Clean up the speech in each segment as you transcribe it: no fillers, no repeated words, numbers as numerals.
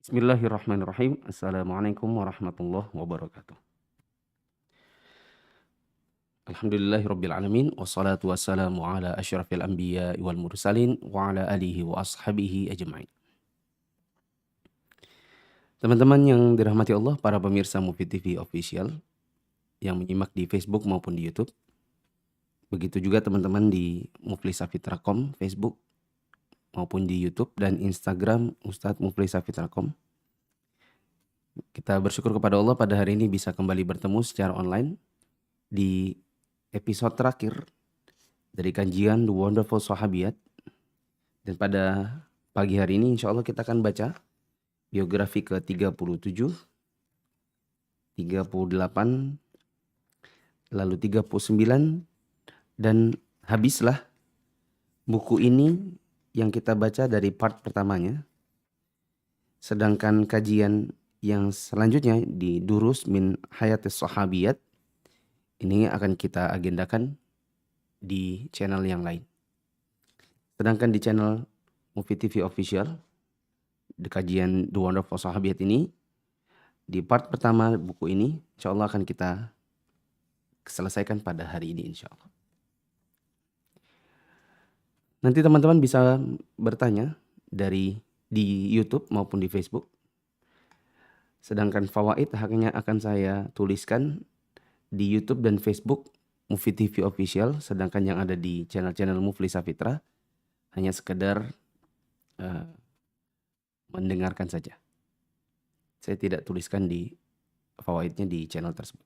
Bismillahirrahmanirrahim. Assalamualaikum warahmatullahi wabarakatuh. Alhamdulillahirabbil alamin wassalatu wassalamu ala asyrafil anbiya'i wal mursalin wa ala alihi wa ashabihi ajmain. Teman-teman yang dirahmati Allah, para pemirsa Mufid TV Official yang menyimak di Facebook maupun di YouTube. Begitu juga teman-teman di Muflis Safitra.com Facebook maupun di YouTube dan Instagram Ustadz Muflis Safitra.com. Kita bersyukur kepada Allah pada hari ini bisa kembali bertemu secara online di episode terakhir dari kajian The Wonderful Sahabiyat. Dan pada pagi hari ini insya Allah kita akan baca biografi ke-37, 38, lalu 39, dan habislah buku ini yang kita baca dari part pertamanya. Sedangkan kajian yang selanjutnya di Durus min Hayatis Sahabiyat ini akan kita agendakan di channel yang lain. Sedangkan di channel Mufid TV Official, di kajian The Wonderful Sahabiyat ini, di part pertama buku ini, insya Allah akan kita selesaikan pada hari ini insya Allah. Nanti teman-teman bisa bertanya di YouTube maupun di Facebook. Sedangkan fawaid haknya akan saya tuliskan di YouTube dan Facebook Mufid TV Official, sedangkan yang ada di channel-channel Muflis Safitra hanya sekedar mendengarkan saja. Saya tidak tuliskan di fawaidnya di channel tersebut.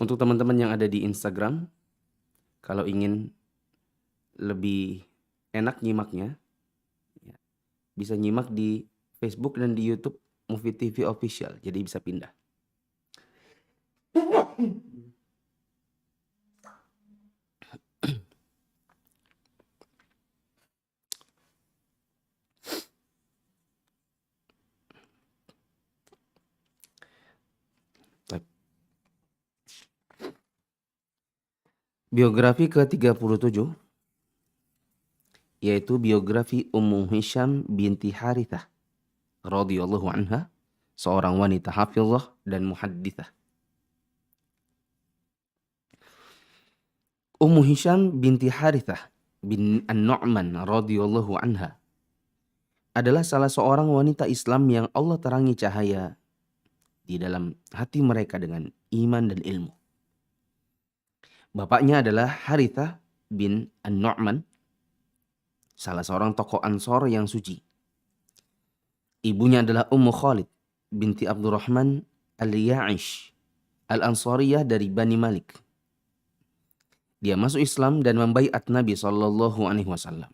Untuk teman-teman yang ada di Instagram, kalau ingin lebih enak nyimaknya, bisa nyimak di Facebook dan di YouTube Mufid TV Official, jadi bisa pindah. Biografi ke-37 yaitu biografi Ummu Hisham binti Harithah radhiyallahu anha, seorang wanita hafizah dan muhadditsah. Ummu Hisham binti Harithah bin An-Nu'man radhiyallahu anha adalah salah seorang wanita Islam yang Allah terangi cahaya di dalam hati mereka dengan iman dan ilmu. Bapaknya adalah Harithah bin An-Nu'man, salah seorang tokoh Ansor yang suci. Ibunya adalah Ummu Khalid binti Abdurrahman Al-Ya'ish Al-Ansariyah dari Bani Malik. Dia masuk Islam dan membaiat Nabi SAW.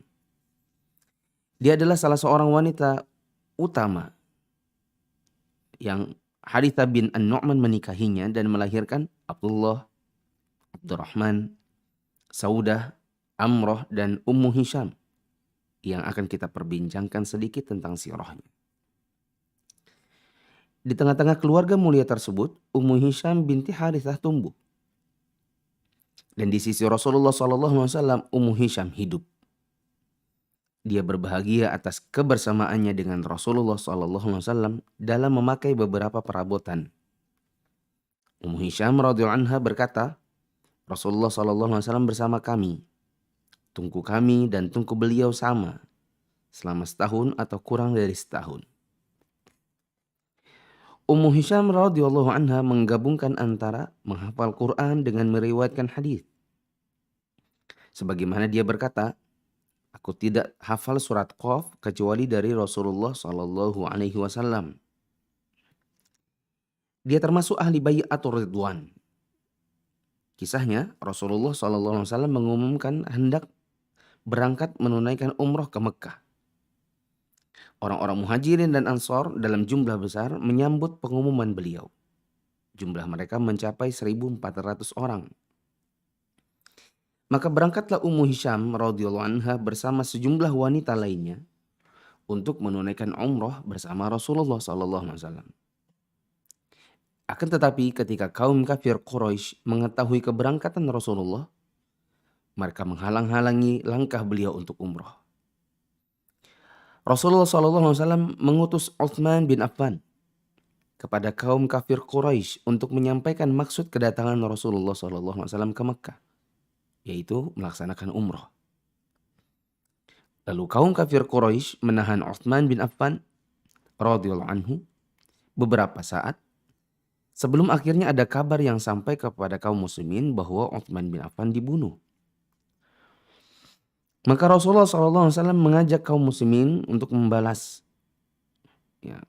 Dia adalah salah seorang wanita utama yang Harithah bin An-Nu'man menikahinya dan melahirkan Abdullah, Abdurrahman, Saudah, Amroh, dan Ummu Hisham yang akan kita perbincangkan sedikit tentang sirahnya. Di tengah-tengah keluarga mulia tersebut, Ummu Hisham binti Harithah tumbuh. Dan di sisi Rasulullah SAW, Ummu Hisham hidup. Dia berbahagia atas kebersamaannya dengan Rasulullah SAW dalam memakai beberapa perabotan. Ummu Hisham radhiyallahu anha berkata, Rasulullah SAW bersama kami. Tungku kami dan tungku beliau sama selama setahun atau kurang dari setahun. Ummu Hisham radhiyallahu anha menggabungkan antara menghafal Quran dengan meriwayatkan hadis. Sebagaimana dia berkata, aku tidak hafal surat Qaf kecuali dari Rasulullah SAW. Dia termasuk ahli bai'atur ridwan. Kisahnya, Rasulullah SAW mengumumkan hendak berangkat menunaikan umroh ke Mekah. Orang-orang muhajirin dan ansor dalam jumlah besar menyambut pengumuman beliau. Jumlah mereka mencapai 1.400 orang. Maka berangkatlah Ummu Hisham radhiyallahu anha bersama sejumlah wanita lainnya untuk menunaikan umroh bersama Rasulullah SAW. Akan tetapi ketika kaum kafir Quraisy mengetahui keberangkatan Rasulullah, mereka menghalang-halangi langkah beliau untuk umroh. Rasulullah SAW mengutus Utsman bin Affan kepada kaum kafir Quraisy untuk menyampaikan maksud kedatangan Rasulullah SAW ke Mekah, yaitu melaksanakan umroh. Lalu kaum kafir Quraisy menahan Utsman bin Affan radhiyallahu anhu beberapa saat sebelum akhirnya ada kabar yang sampai kepada kaum muslimin bahwa Utsman bin Affan dibunuh. Maka Rasulullah SAW mengajak kaum muslimin untuk membalas ya,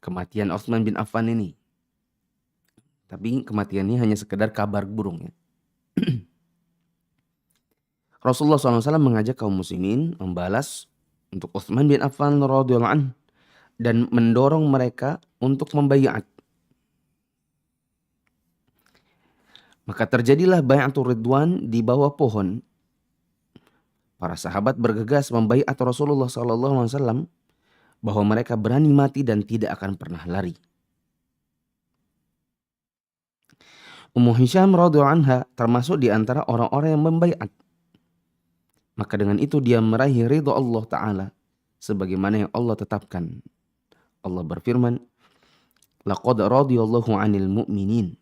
kematian Utsman bin Affan ini. Tapi kematiannya hanya sekedar kabar burung ya. Rasulullah SAW mengajak kaum muslimin membalas untuk Utsman bin Affan radhiyallahu anhu dan mendorong mereka untuk membaiat. Maka terjadilah bai'atul ridwan di bawah pohon. Para sahabat bergegas membaiat Rasulullah SAW bahwa mereka berani mati dan tidak akan pernah lari. Ummu Hisham radhiyallahu anha termasuk di antara orang-orang yang membaiat. Maka dengan itu dia meraih ridha Allah Ta'ala sebagaimana yang Allah tetapkan. Allah berfirman, "Laqad radiyallahu 'anil mu'minin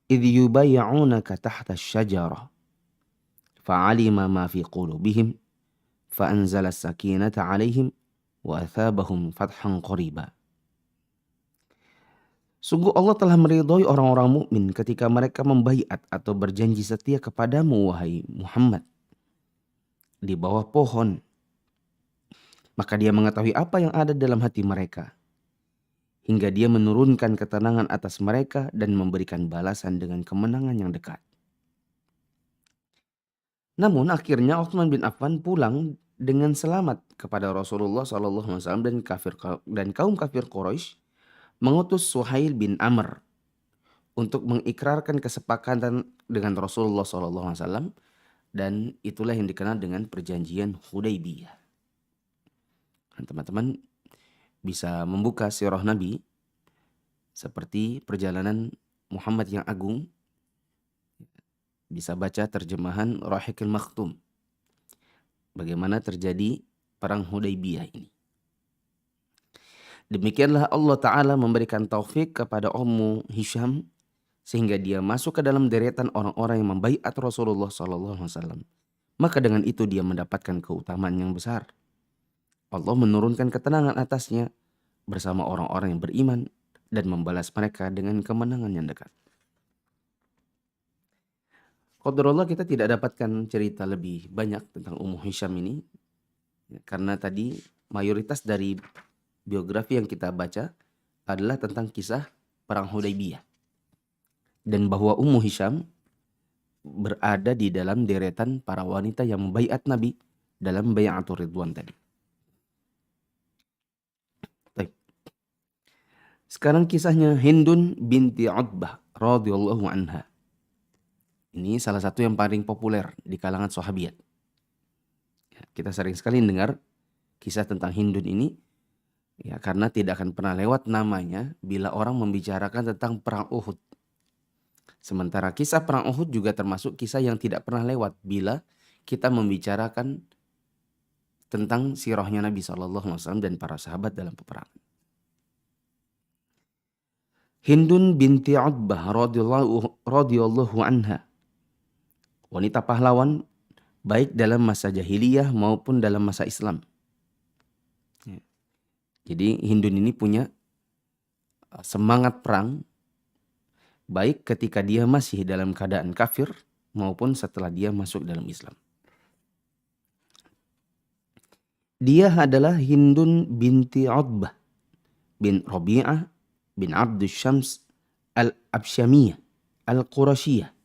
idh yubay'unaka tahta asy-syajarah fa'alima ma fi qulubihim fa'anzala as-sakinata 'alaihim wa athabahum fathan qariba." Sungguh Allah telah meridhoi orang-orang mukmin ketika mereka membaiat atau berjanji setia kepadamu wahai Muhammad di bawah pohon. Maka dia mengetahui apa yang ada dalam hati mereka. Hingga dia menurunkan ketenangan atas mereka dan memberikan balasan dengan kemenangan yang dekat. Namun akhirnya Utsman bin Affan pulang dengan selamat kepada Rasulullah SAW dan kaum kafir Quraisy mengutus Suhail bin Amr untuk mengikrarkan kesepakatan dengan Rasulullah SAW. Dan itulah yang dikenal dengan perjanjian Hudaybiyah. Teman-teman bisa membuka sirah Nabi seperti perjalanan Muhammad yang agung. Bisa baca terjemahan Rahiqul Makhtum. Bagaimana terjadi perang Hudaybiyah ini. Demikianlah Allah Ta'ala memberikan taufik kepada Ummu Hisham sehingga dia masuk ke dalam deretan orang-orang yang membaiat Rasulullah SAW. Maka dengan itu dia mendapatkan keutamaan yang besar. Allah menurunkan ketenangan atasnya bersama orang-orang yang beriman dan membalas mereka dengan kemenangan yang dekat. Qadarullah kita tidak dapatkan cerita lebih banyak tentang Ummu Hisham ini. Karena tadi mayoritas dari biografi yang kita baca adalah tentang kisah perang Hudaybiyah. Dan bahwa Ummu Hisham berada di dalam deretan para wanita yang membaiat Nabi dalam bai'atul ridwan tadi. Baik. Sekarang kisahnya Hindun binti Utbah radhiyallahu anha. Ini salah satu yang paling populer di kalangan sahabiat. Kita sering sekali dengar kisah tentang Hindun ini ya, karena tidak akan pernah lewat namanya bila orang membicarakan tentang perang Uhud. Sementara kisah perang Uhud juga termasuk kisah yang tidak pernah lewat bila kita membicarakan tentang sirahnya Nabi SAW dan para sahabat dalam peperangan. Hindun binti Utbah radhiyallahu anha. Wanita pahlawan baik dalam masa jahiliyah maupun dalam masa Islam. Jadi Hindun ini punya semangat perang baik ketika dia masih dalam keadaan kafir maupun setelah dia masuk dalam Islam. Dia adalah Hindun binti Utbah bin Rabi'ah bin Abdus Syams al-Absyamiyah al-Qurasyiyah.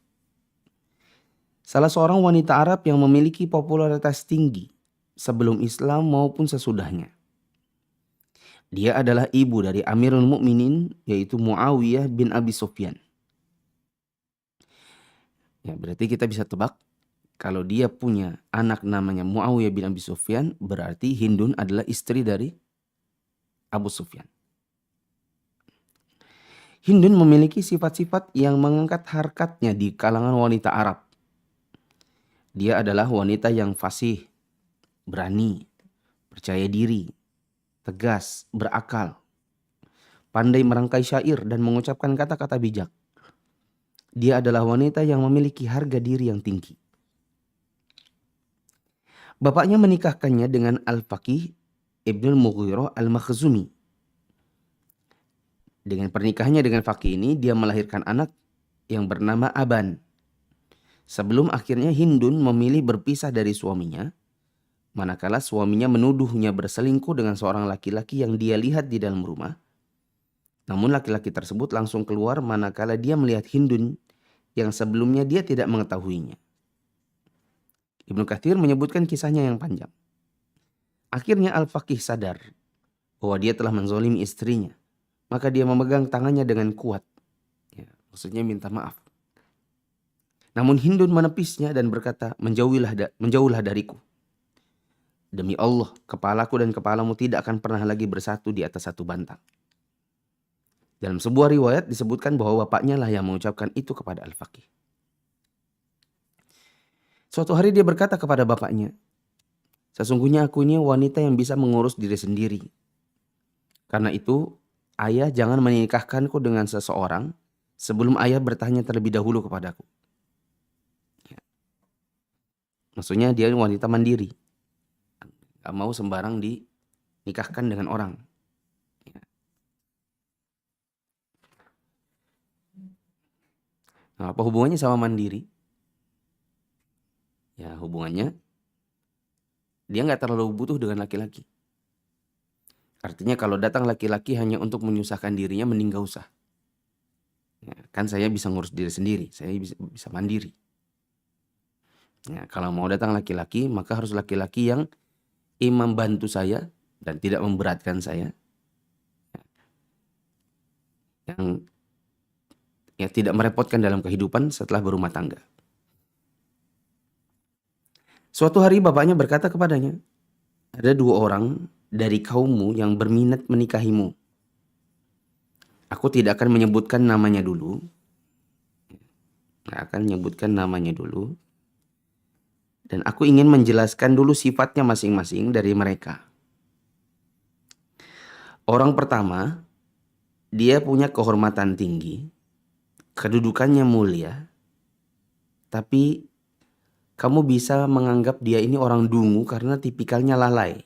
Salah seorang wanita Arab yang memiliki popularitas tinggi sebelum Islam maupun sesudahnya. Dia adalah ibu dari Amirul Mukminin yaitu Muawiyah bin Abi Sufyan. Ya, berarti kita bisa tebak kalau dia punya anak namanya Muawiyah bin Abi Sufyan, berarti Hindun adalah istri dari Abu Sufyan. Hindun memiliki sifat-sifat yang mengangkat harkatnya di kalangan wanita Arab. Dia adalah wanita yang fasih, berani, percaya diri, tegas, berakal, pandai merangkai syair dan mengucapkan kata-kata bijak. Dia adalah wanita yang memiliki harga diri yang tinggi. Bapaknya menikahkannya dengan Al-Faqih Ibnul Mughirah Al-Makhzumi. Dengan pernikahannya dengan Faqih ini, dia melahirkan anak yang bernama Aban. Sebelum akhirnya Hindun memilih berpisah dari suaminya, manakala suaminya menuduhnya berselingkuh dengan seorang laki-laki yang dia lihat di dalam rumah. Namun laki-laki tersebut langsung keluar manakala dia melihat Hindun yang sebelumnya dia tidak mengetahuinya. Ibnu Katsir menyebutkan kisahnya yang panjang. Akhirnya Al-Faqih sadar bahwa dia telah menzolimi istrinya. Maka dia memegang tangannya dengan kuat. Ya, maksudnya minta maaf. Namun Hindun menepisnya dan berkata, menjauhlah dariku. Demi Allah, kepalaku dan kepalamu tidak akan pernah lagi bersatu di atas satu bantang. Dalam sebuah riwayat disebutkan bahwa bapaknya lah yang mengucapkan itu kepada Al-Faqih. Suatu hari dia berkata kepada bapaknya, sesungguhnya aku ini wanita yang bisa mengurus diri sendiri. Karena itu, ayah jangan menikahkanku dengan seseorang sebelum ayah bertanya terlebih dahulu kepadaku. Ya. Maksudnya dia wanita mandiri. Gak mau sembarang dinikahkan dengan orang. Ya. Nah, apa hubungannya sama mandiri? Ya hubungannya, dia gak terlalu butuh dengan laki-laki. Artinya kalau datang laki-laki hanya untuk menyusahkan dirinya, mending gak usah. Ya, kan saya bisa ngurus diri sendiri, saya bisa mandiri. Ya, kalau mau datang laki-laki, maka harus laki-laki yang membantu saya dan tidak memberatkan saya. Yang ya, tidak merepotkan dalam kehidupan setelah berumah tangga. Suatu hari bapaknya berkata kepadanya, ada 2 orang dari kaummu yang berminat menikahimu. Aku tidak akan menyebutkan namanya dulu. Dan aku ingin menjelaskan dulu sifatnya masing-masing dari mereka. Orang pertama, dia punya kehormatan tinggi, kedudukannya mulia, tapi kamu bisa menganggap dia ini orang dungu karena tipikalnya lalai.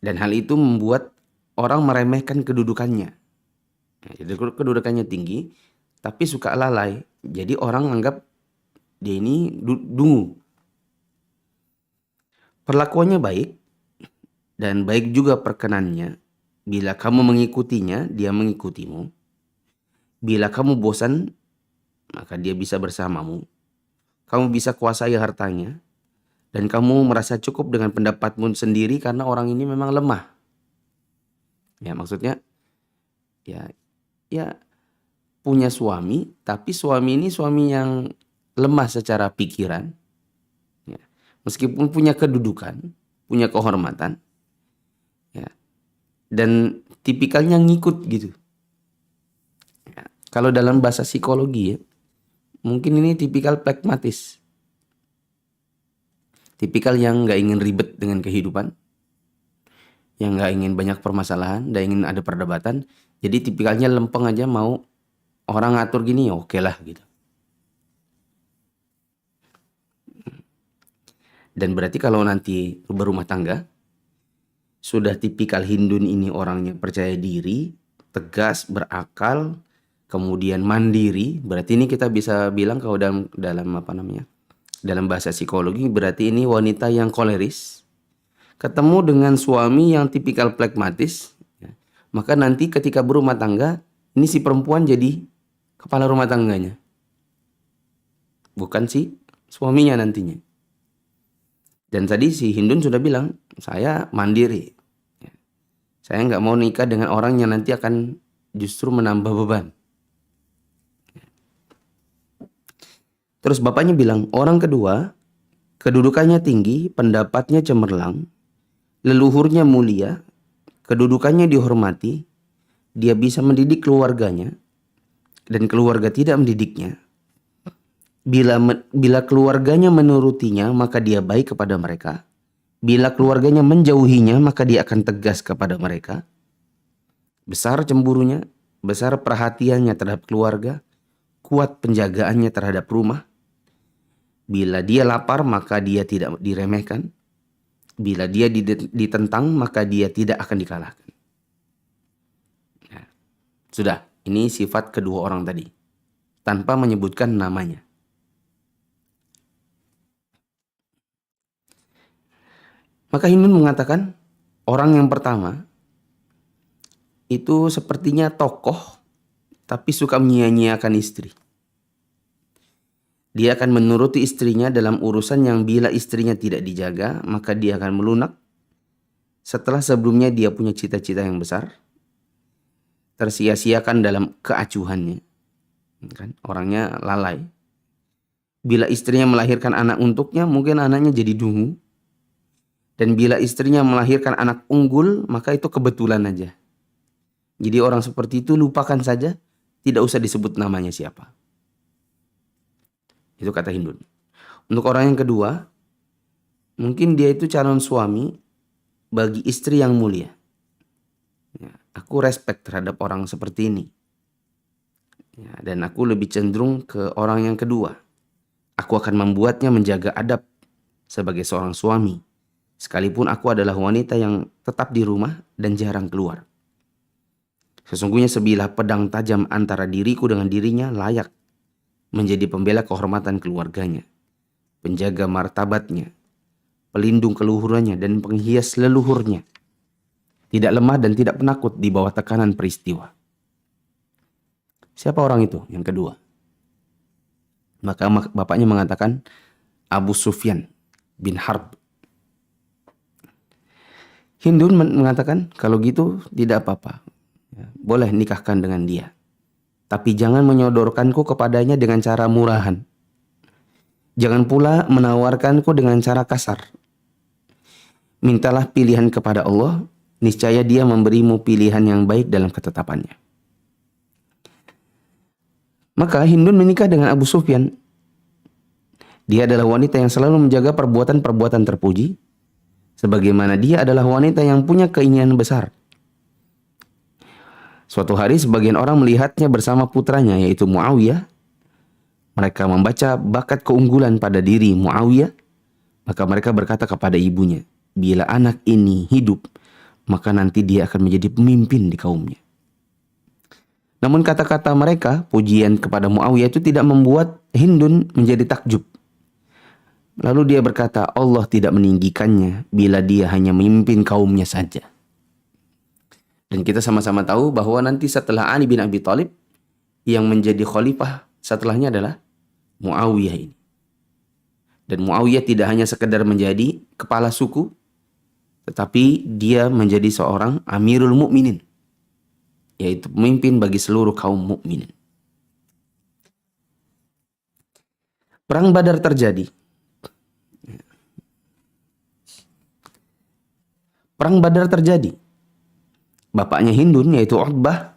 Dan hal itu membuat orang meremehkan kedudukannya. Jadi kedudukannya tinggi, tapi suka lalai. Jadi orang anggap dia ini dungu. Perlakuannya baik, dan baik juga perkenannya. Bila kamu mengikutinya, dia mengikutimu. Bila kamu bosan, maka dia bisa bersamamu. Kamu bisa kuasai hartanya. Dan kamu merasa cukup dengan pendapatmu sendiri karena orang ini memang lemah. Ya maksudnya, ya punya suami, tapi suami ini suami yang lemah secara pikiran. Ya, meskipun punya kedudukan, punya kehormatan. Ya, dan tipikalnya ngikut gitu. Ya, kalau dalam bahasa psikologi ya, mungkin ini tipikal pragmatis. Tipikal yang gak ingin ribet dengan kehidupan. Yang gak ingin banyak permasalahan, gak ingin ada perdebatan. Jadi tipikalnya lempeng aja, mau orang ngatur gini ya oke lah gitu. Dan berarti kalau nanti berumah tangga, sudah tipikal Hindun ini orangnya percaya diri, tegas, berakal, kemudian mandiri. Berarti ini kita bisa bilang kalau dalam bahasa psikologi berarti ini wanita yang koleris. Ketemu dengan suami yang tipikal pragmatis. Ya, maka nanti ketika berumah tangga, ini si perempuan jadi kepala rumah tangganya. Bukan si suaminya nantinya. Dan tadi si Hindun sudah bilang, saya mandiri. Ya, saya nggak mau nikah dengan orang yang nanti akan justru menambah beban. Terus bapaknya bilang, orang kedua, kedudukannya tinggi, pendapatnya cemerlang, leluhurnya mulia, kedudukannya dihormati, dia bisa mendidik keluarganya, dan keluarga tidak mendidiknya. Bila keluarganya menurutinya, maka dia baik kepada mereka. Bila keluarganya menjauhinya, maka dia akan tegas kepada mereka. Besar cemburunya, besar perhatiannya terhadap keluarga, kuat penjagaannya terhadap rumah. Bila dia lapar, maka dia tidak diremehkan. Bila dia ditentang, maka dia tidak akan dikalahkan. Nah, sudah, ini sifat kedua orang tadi, tanpa menyebutkan namanya. Maka Hindun mengatakan, orang yang pertama itu sepertinya tokoh, tapi suka menyia-nyiakan istri. Dia akan menuruti istrinya dalam urusan yang bila istrinya tidak dijaga, maka dia akan melunak. Setelah sebelumnya dia punya cita-cita yang besar, tersia-siakan dalam keacuhannya. Kan? Orangnya lalai. Bila istrinya melahirkan anak untuknya, mungkin anaknya jadi dungu. Dan bila istrinya melahirkan anak unggul, maka itu kebetulan aja. Jadi orang seperti itu lupakan saja, tidak usah disebut namanya siapa. Itu kata Hindun. Untuk orang yang kedua, mungkin dia itu calon suami bagi istri yang mulia. Ya, aku respect terhadap orang seperti ini. Ya, dan aku lebih cenderung ke orang yang kedua. Aku akan membuatnya menjaga adab sebagai seorang suami. Sekalipun aku adalah wanita yang tetap di rumah dan jarang keluar. Sesungguhnya sebilah pedang tajam antara diriku dengan dirinya layak menjadi pembela kehormatan keluarganya, penjaga martabatnya, pelindung keluhurannya dan penghias leluhurnya. Tidak lemah dan tidak penakut di bawah tekanan peristiwa. Siapa orang itu yang kedua? Maka bapaknya mengatakan Abu Sufyan bin Harb. Hindun mengatakan, kalau gitu tidak apa-apa. Ya, boleh nikahkan dengan dia. Tapi jangan menyodorkanku kepadanya dengan cara murahan. Jangan pula menawarkanku dengan cara kasar. Mintalah pilihan kepada Allah, niscaya dia memberimu pilihan yang baik dalam ketetapannya. Maka Hindun menikah dengan Abu Sufyan. Dia adalah wanita yang selalu menjaga perbuatan-perbuatan terpuji, sebagaimana dia adalah wanita yang punya keinginan besar. Suatu hari sebagian orang melihatnya bersama putranya yaitu Muawiyah. Mereka membaca bakat keunggulan pada diri Muawiyah. Maka mereka berkata kepada ibunya, bila anak ini hidup, maka nanti dia akan menjadi pemimpin di kaumnya. Namun kata-kata mereka, pujian kepada Muawiyah itu tidak membuat Hindun menjadi takjub. Lalu dia berkata, Allah tidak meninggikannya bila dia hanya memimpin kaumnya saja. Dan kita sama-sama tahu bahwa nanti setelah Ali bin Abi Thalib, yang menjadi khalifah setelahnya adalah Muawiyah ini. Dan Muawiyah tidak hanya sekedar menjadi kepala suku, tetapi dia menjadi seorang Amirul Mukminin, yaitu pemimpin bagi seluruh kaum mukminin. Perang Badar terjadi. Perang Badar terjadi. Bapaknya Hindun yaitu Utbah,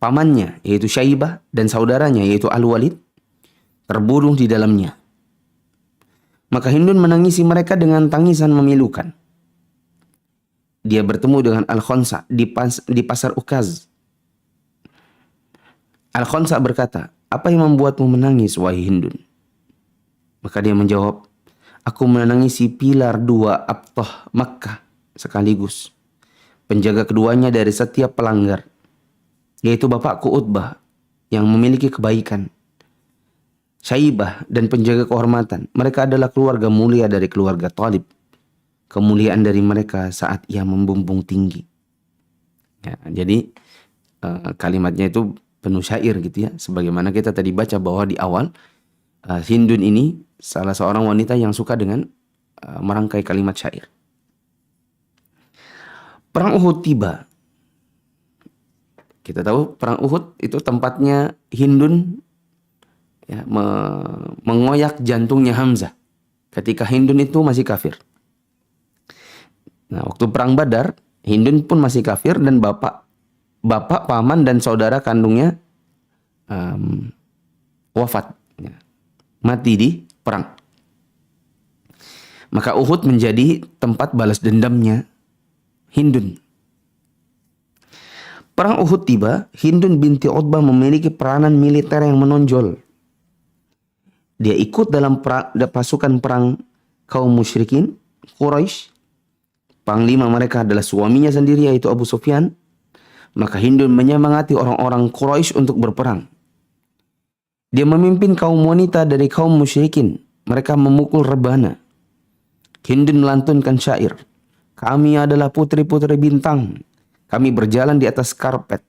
pamannya yaitu Syaibah dan saudaranya yaitu Al-Walid terbunuh di dalamnya. Maka Hindun menangisi mereka dengan tangisan memilukan. Dia bertemu dengan Al-Khonsa di pasar Ukaz. Al-Khonsa berkata, apa yang membuatmu menangis wahai Hindun? Maka dia menjawab, aku menangisi pilar dua Abtah Makkah sekaligus, penjaga keduanya dari setiap pelanggar, yaitu bapakku Utbah yang memiliki kebaikan, Syaibah dan penjaga kehormatan. Mereka adalah keluarga mulia dari keluarga Thalib. Kemuliaan dari mereka saat ia membumbung tinggi. Ya, jadi kalimatnya itu penuh syair gitu ya. Sebagaimana kita tadi baca bahwa di awal Hindun ini salah seorang wanita yang suka dengan merangkai kalimat syair. Perang Uhud tiba. Kita tahu perang Uhud itu tempatnya Hindun ya, mengoyak jantungnya Hamzah ketika Hindun itu masih kafir. Nah, waktu perang Badar, Hindun pun masih kafir dan bapak, paman dan saudara kandungnya wafat, ya, mati di perang. Maka Uhud menjadi tempat balas dendamnya Hindun. Perang Uhud tiba, Hindun binti Utbah memiliki peranan militer yang menonjol. Dia ikut dalam pasukan perang kaum musyrikin Quraisy. Panglima mereka adalah suaminya sendiri, yaitu Abu Sufyan. Maka Hindun menyemangati orang-orang Quraisy untuk berperang. Dia memimpin kaum wanita dari kaum musyrikin. Mereka memukul rebana. Hindun melantunkan syair. Kami adalah putri-putri bintang. Kami berjalan di atas karpet.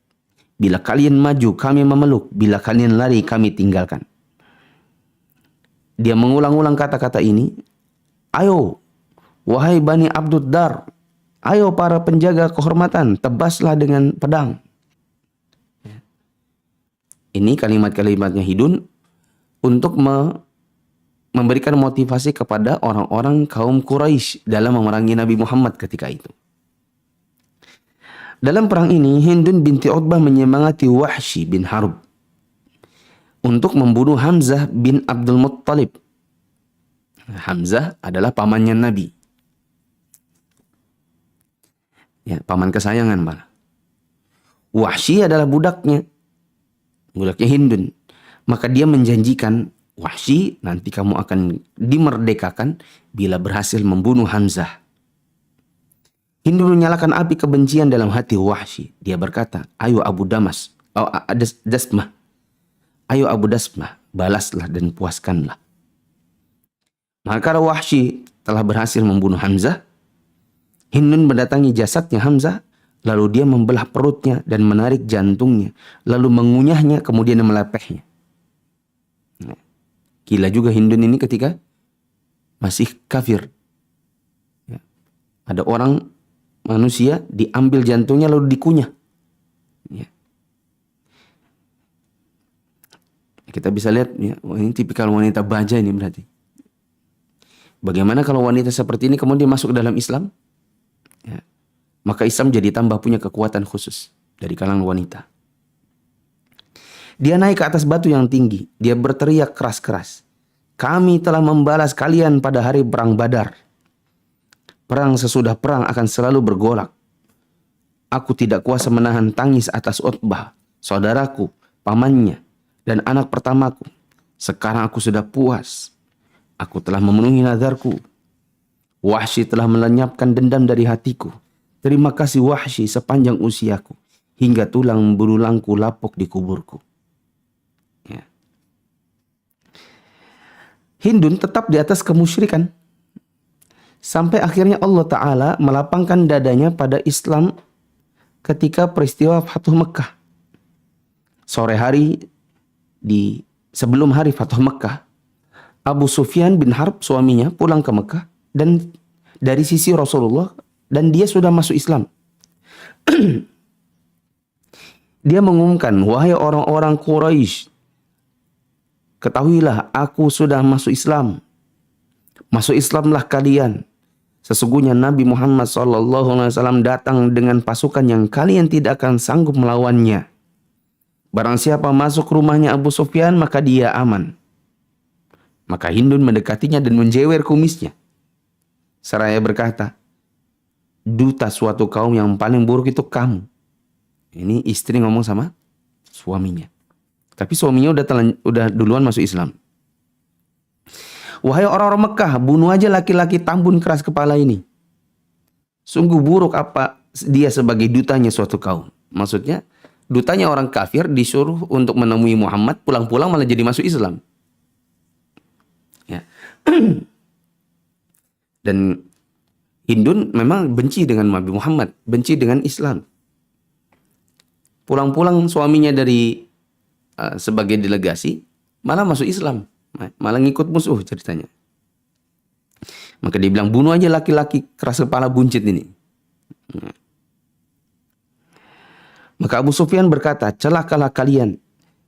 Bila kalian maju, kami memeluk. Bila kalian lari, kami tinggalkan. Dia mengulang-ulang kata-kata ini. Ayo, wahai Bani Abduddar. Ayo para penjaga kehormatan, tebaslah dengan pedang. Ini kalimat-kalimatnya Hindun untuk memberikan motivasi kepada orang-orang kaum Quraisy dalam memerangi Nabi Muhammad ketika itu. Dalam perang ini, Hindun binti Utbah menyemangati Wahsy bin Harb untuk membunuh Hamzah bin Abdul Muttalib. Hamzah adalah pamannya Nabi. Ya, paman kesayangan malah. Wahsy adalah budaknya Hindun. Maka dia menjanjikan, Wahsy, nanti kamu akan dimerdekakan bila berhasil membunuh Hamzah. Hindun menyalakan api kebencian dalam hati Wahsy. Dia berkata, ayo Abu Dasmah. Ayo Abu Dasmah, balaslah dan puaskanlah. Maka Wahsy telah berhasil membunuh Hamzah. Hindun mendatangi jasadnya Hamzah. Lalu dia membelah perutnya dan menarik jantungnya. Lalu mengunyahnya, kemudian melepehnya. Gila juga Hindun ini ketika masih kafir. Ya. Ada orang manusia diambil jantungnya lalu dikunyah. Ya. Kita bisa lihat, ya, ini tipikal wanita baja ini berarti. Bagaimana kalau wanita seperti ini kemudian masuk ke dalam Islam? Ya. Maka Islam jadi tambah punya kekuatan khusus dari kalangan wanita. Dia naik ke atas batu yang tinggi. Dia berteriak keras-keras. Kami telah membalas kalian pada hari perang Badar. Perang sesudah perang akan selalu bergolak. Aku tidak kuasa menahan tangis atas Utbah, saudaraku, pamannya, dan anak pertamaku. Sekarang aku sudah puas. Aku telah memenuhi nazarku. Wahsy telah melenyapkan dendam dari hatiku. Terima kasih Wahsy sepanjang usiaku, hingga tulang belulangku lapuk di kuburku. Ya. Hindun tetap di atas kemusyrikan. Sampai akhirnya Allah Ta'ala melapangkan dadanya pada Islam ketika peristiwa Fathu Mekah. Sore hari sebelum hari Fathu Mekah, Abu Sufyan bin Harb suaminya pulang ke Mekah dan dari sisi Rasulullah, dan dia sudah masuk Islam. Dia mengumumkan, wahai orang-orang Quraisy, ketahuilah aku sudah masuk Islam. Masuk Islamlah kalian. Sesungguhnya Nabi Muhammad SAW datang dengan pasukan yang kalian tidak akan sanggup melawannya. Barang siapa masuk rumahnya Abu Sufyan, maka dia aman. Maka Hindun mendekatinya dan menjewer kumisnya. Seraya berkata, duta suatu kaum yang paling buruk itu kamu. Ini istri ngomong sama suaminya. Tapi suaminya udah duluan masuk Islam. Wahai orang-orang Mekah, bunuh aja laki-laki tambun keras kepala ini. Sungguh buruk apa dia sebagai dutanya suatu kaum. Maksudnya, dutanya orang kafir disuruh untuk menemui Muhammad, pulang-pulang malah jadi masuk Islam. Ya. Dan Hindun memang benci dengan Nabi Muhammad, benci dengan Islam. Pulang-pulang suaminya dari sebagai delegasi, malah masuk Islam. Malah ngikut musuh ceritanya. Maka dia bilang, bunuh aja laki-laki keras kepala buncit ini. Maka Abu Sufyan berkata, celakalah kalian.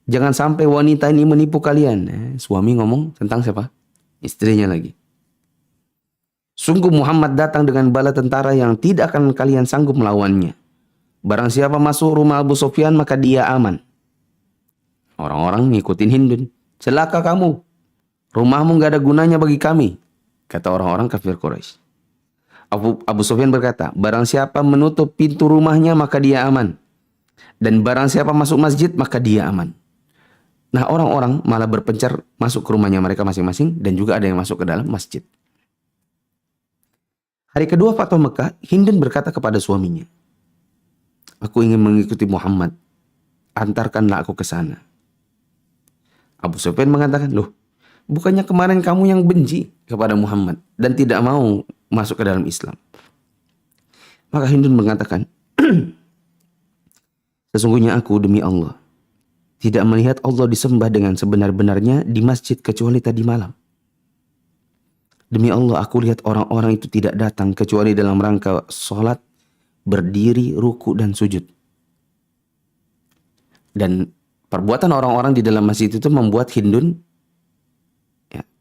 Jangan sampai wanita ini menipu kalian. Suami ngomong tentang siapa? Istrinya lagi. Sungguh Muhammad datang dengan bala tentara yang tidak akan kalian sanggup melawannya. Barang siapa masuk rumah Abu Sufyan, maka dia aman. Orang-orang ngikutin Hindun. Celaka kamu. Rumahmu gak ada gunanya bagi kami. kata orang-orang kafir Quraisy. Abu Sufyan berkata, barang siapa menutup pintu rumahnya maka dia aman. Dan barang siapa masuk masjid maka dia aman. Nah, orang-orang malah berpencar masuk ke rumahnya mereka masing-masing dan juga ada yang masuk ke dalam masjid. Hari kedua Fathu Mekah, Hindun berkata kepada suaminya, aku ingin mengikuti Muhammad, antarkanlah aku ke sana. Abu Sufyan mengatakan, loh, bukannya kemarin kamu yang benci kepada Muhammad dan tidak mau masuk ke dalam Islam? Maka Hindun mengatakan, sesungguhnya aku demi Allah tidak melihat Allah disembah dengan sebenar-benarnya di masjid kecuali tadi malam. Demi Allah, aku lihat orang-orang itu tidak datang kecuali dalam rangka sholat, berdiri, ruku, dan sujud. Dan perbuatan orang-orang di dalam masjid itu membuat Hindun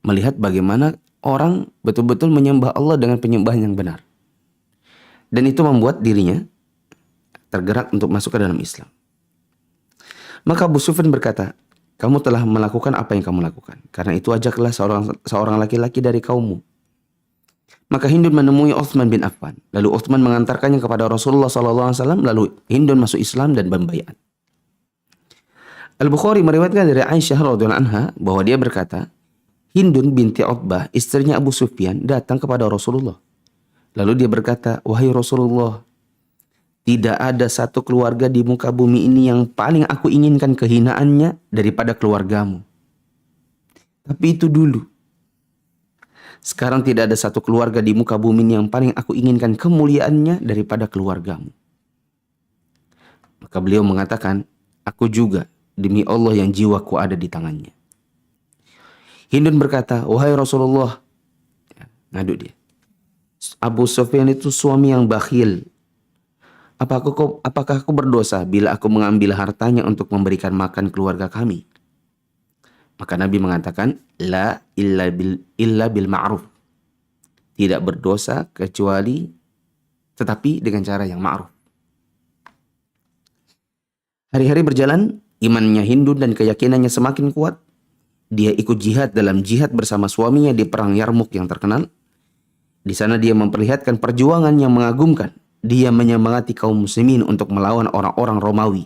melihat bagaimana orang betul-betul menyembah Allah dengan penyembahan yang benar. Dan itu membuat dirinya tergerak untuk masuk ke dalam Islam. Maka Abu Sufyan berkata, kamu telah melakukan apa yang kamu lakukan. Karena itu ajaklah seorang laki-laki dari kaummu. Maka Hindun menemui Uthman bin Affan. Lalu Uthman mengantarkannya kepada Rasulullah SAW. Lalu Hindun masuk Islam dan berbayat. Al-Bukhari meriwayatkan dari Aisyah radhiyallahu anha bahwa dia berkata, Hindun binti Utbah, istrinya Abu Sufyan, datang kepada Rasulullah. Lalu dia berkata, wahai Rasulullah, tidak ada satu keluarga di muka bumi ini yang paling aku inginkan kehinaannya daripada keluargamu. Tapi itu dulu. Sekarang tidak ada satu keluarga di muka bumi ini yang paling aku inginkan kemuliaannya daripada keluargamu. Maka beliau mengatakan, aku juga demi Allah yang jiwaku ada di tangannya. Hindun berkata, wahai Rasulullah, ngadu dia, Abu Sufyan itu suami yang bakhil. Apakah aku berdosa bila aku mengambil hartanya untuk memberikan makan keluarga kami? Maka Nabi mengatakan, la illa bil ma'ruf. Tidak berdosa kecuali tetapi dengan cara yang ma'ruf. Hari-hari berjalan, imannya Hindun dan keyakinannya semakin kuat. Dia ikut jihad dalam jihad bersama suaminya di perang Yarmuk yang terkenal. Di sana dia memperlihatkan perjuangan yang mengagumkan. Dia menyemangati kaum muslimin untuk melawan orang-orang Romawi.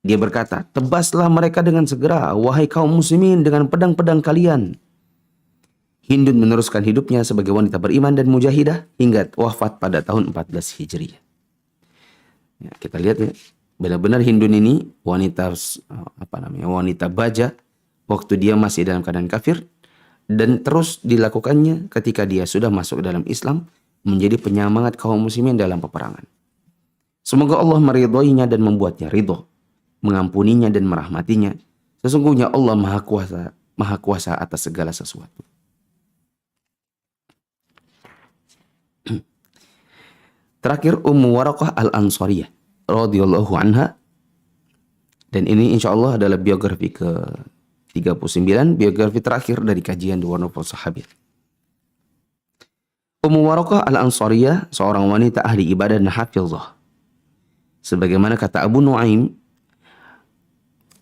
Dia berkata, tebaslah mereka dengan segera, wahai kaum muslimin, dengan pedang-pedang kalian. Hindun meneruskan hidupnya sebagai wanita beriman dan mujahidah hingga wafat pada tahun 14 Hijriah. Ya, kita lihat ya, benar-benar Hindun ini wanita wanita baja waktu dia masih dalam keadaan kafir, dan terus dilakukannya ketika dia sudah masuk dalam Islam, menjadi penyemangat kaum muslimin dalam peperangan. Semoga Allah meridhoinya dan membuatnya ridho, mengampuninya dan merahmatinya. Sesungguhnya Allah maha kuasa atas segala sesuatu. Terakhir, Ummu Waraqah Al-Ansariyah radhiyallahu anha. Dan ini insya Allah adalah biografi ke-39, biografi terakhir dari kajian The Wonderful Sahabat. Ummu Waraqah Al-Ansariyah, seorang wanita ahli ibadah dan hafizah. Sebagaimana kata Abu Nuaim,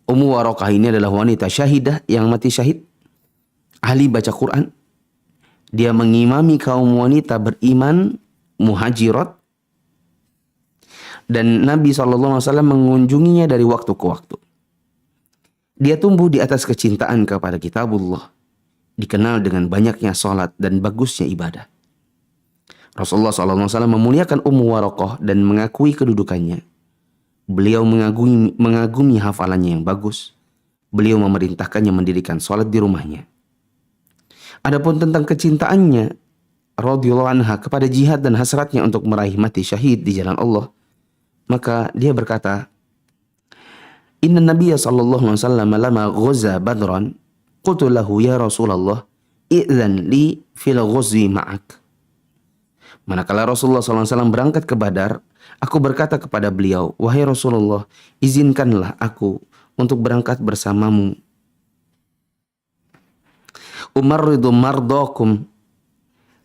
Ummu Waraqah ini adalah wanita syahidah yang mati syahid, ahli baca Quran. Dia mengimami kaum wanita beriman, muhajirat, dan Nabi SAW mengunjunginya dari waktu ke waktu. Dia tumbuh di atas kecintaan kepada kitabullah, dikenal dengan banyaknya salat dan bagusnya ibadah. Rasulullah SAW memuliakan Ummu Waraqah dan mengakui kedudukannya. Beliau mengagumi hafalannya yang bagus. Beliau memerintahkannya mendirikan salat di rumahnya. Adapun tentang kecintaannya radhiyallahu anha kepada jihad dan hasratnya untuk meraih mati syahid di jalan Allah, maka dia berkata, Inna Nabiya sallallahu alaihi wasallam lama ghaza Badran, qultu lahu ya Rasulullah, i'dzan li fil ghazwi ma'ak. Manakala Rasulullah SAW berangkat ke Badar, aku berkata kepada beliau, wahai Rasulullah, izinkanlah aku untuk berangkat bersamamu. Umarridu mardakum.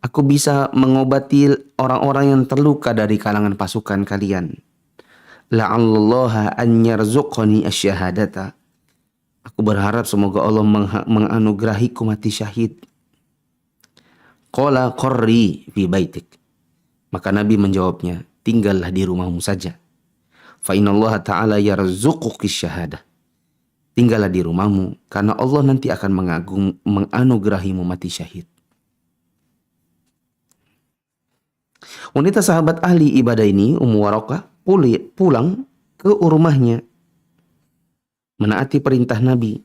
Aku bisa mengobati orang-orang yang terluka dari kalangan pasukan kalian. La'allallaha an yarzuqani asyhadata. Aku berharap semoga Allah menganugerahiku mati syahid. Qala qarri fi baitik. Maka Nabi menjawabnya, tinggallah di rumahmu saja. Fa innallaha ta'ala yarzuquki syahadah. Tinggallah di rumahmu karena Allah nanti akan menganugerahimu mati syahid. Wanita sahabat ahli ibadah ini, Ummu Waraqah, pulang ke rumahnya menaati perintah Nabi.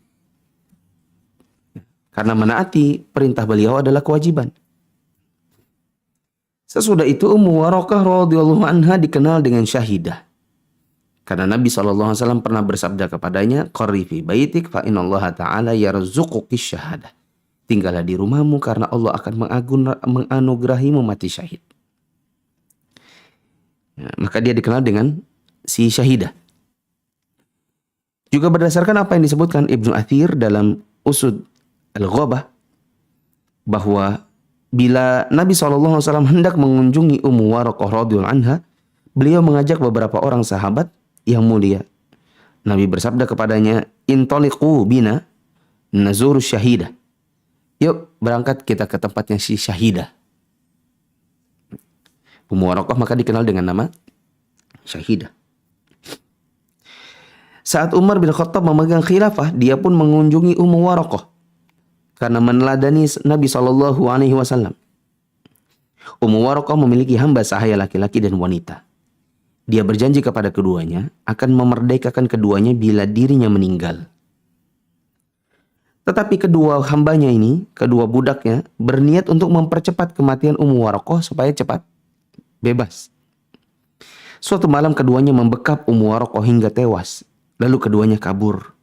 Karena menaati perintah beliau adalah kewajiban. Sesudah itu Ummu Waraqah radhiyallahu anha dikenal dengan syahidah. Karena Nabi SAW pernah bersabda kepadanya, qarri fi baitik fa innallaha ta'ala yarzuquki syahadah. Tinggallah di rumahmu karena Allah akan menganugerahimu mati syahid. Ya, maka dia dikenal dengan si syahidah. Juga berdasarkan apa yang disebutkan Ibnu Athir dalam Usud Al-Ghabah, bahwa bila Nabi SAW hendak mengunjungi Ummu Waraqah radhiyallahu anha, beliau mengajak beberapa orang sahabat yang mulia. Nabi bersabda kepadanya, intaliqu bina nazuru syahidah. Yuk berangkat kita ke tempatnya si syahidah. Ummu Waraqah maka dikenal dengan nama syahidah. Saat Umar bin Khattab memegang khilafah, dia pun mengunjungi Ummu Waraqah karena meneladani Nabi SAW. Ummu Waraqah memiliki hamba sahaya laki-laki dan wanita. Dia berjanji kepada keduanya akan memerdekakan keduanya bila dirinya meninggal. Tetapi kedua hambanya ini, kedua budaknya, berniat untuk mempercepat kematian Ummu Waraqah supaya cepat bebas. Suatu malam keduanya membekap Ummu Waraqah hingga tewas. Lalu keduanya kabur.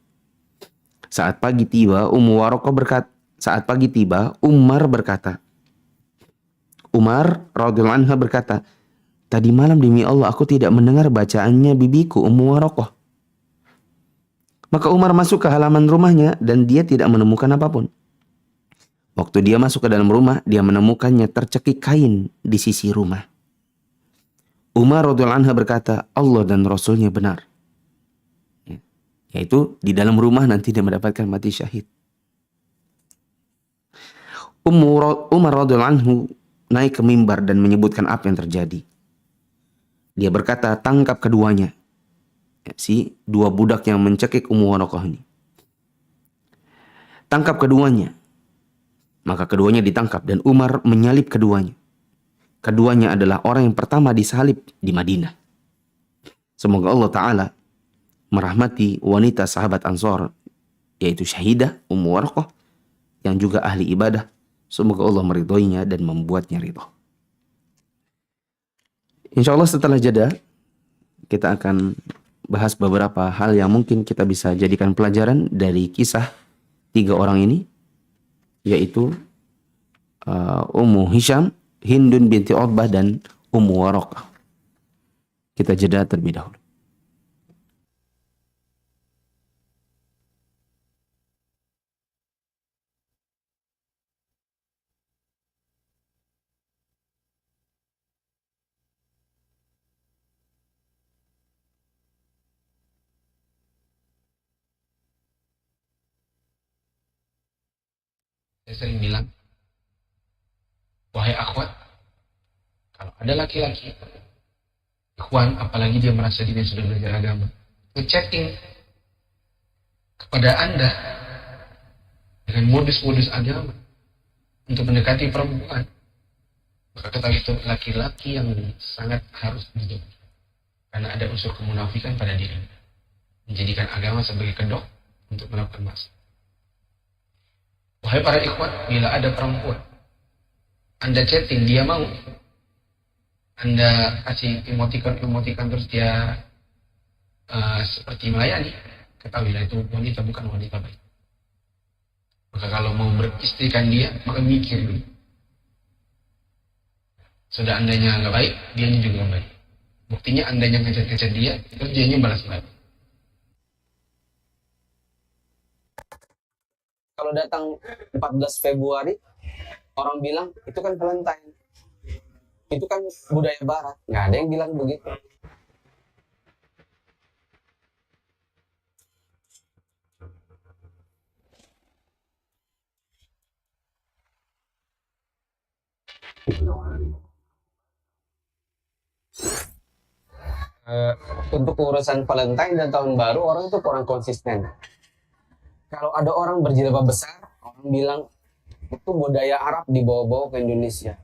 Saat pagi tiba, Umar berkata, Umar radhiyallahu anha berkata, tadi malam demi Allah aku tidak mendengar bacaannya bibiku Ummu Waraqah. Maka Umar masuk ke halaman rumahnya dan dia tidak menemukan apapun. Waktu dia masuk ke dalam rumah, dia menemukannya tercekik kain di sisi rumah. Umar radhiyallahu anha berkata, Allah dan Rasulnya benar. Yaitu di dalam rumah nanti dia mendapatkan mati syahid. Umar radhiyallahu anhu naik ke mimbar dan menyebutkan apa yang terjadi. Dia berkata, tangkap keduanya. Si dua budak yang mencekik Ummu Waraqah ini. Tangkap keduanya. Maka keduanya ditangkap dan Umar menyalib keduanya. Keduanya adalah orang yang pertama disalib di Madinah. Semoga Allah Ta'ala merahmati wanita sahabat Ansor, yaitu syahidah Ummu Waraqah yang juga ahli ibadah. Semoga Allah meridhoinya dan membuatnya ridho. Insya Allah setelah jeda kita akan bahas beberapa hal yang mungkin kita bisa jadikan pelajaran dari kisah tiga orang ini, yaitu Ummu Hisham, Hindun binti Utbah, dan Ummu Waraqah. Kita jeda terlebih dahulu. Saya sering bilang, wahai akhwat, kalau ada laki-laki, ikhwan, apalagi dia merasa dia sudah belajar agama, nge-chatting kepada Anda dengan modus-modus agama untuk mendekati perempuan, maka ketahui itu laki-laki yang sangat harus dijauhi. Karena ada unsur kemunafikan pada dirinya, menjadikan agama sebagai kedok untuk melakukan maksiat. Wahai para ikhwan, bila ada perempuan Anda chatting, dia mau, Anda kasih emoticon terus dia seperti melayani, ketahuilah itu wanita bukan wanita baik. Maka kalau mau beristrikan dia, maka mikir dulu. Sudah andanya nggak baik, dianya juga nggak baik. Buktinya andanya ngechat dia, terus dianya balas balik. Kalau datang 14 Februari, orang bilang itu kan Valentine. Itu kan budaya barat. Nggak ada yang bilang begitu. Eh, untuk urusan Valentine dan tahun baru orang tuh kurang konsisten. Kalau ada orang berjilbab besar, orang bilang itu budaya Arab dibawa-bawa ke Indonesia.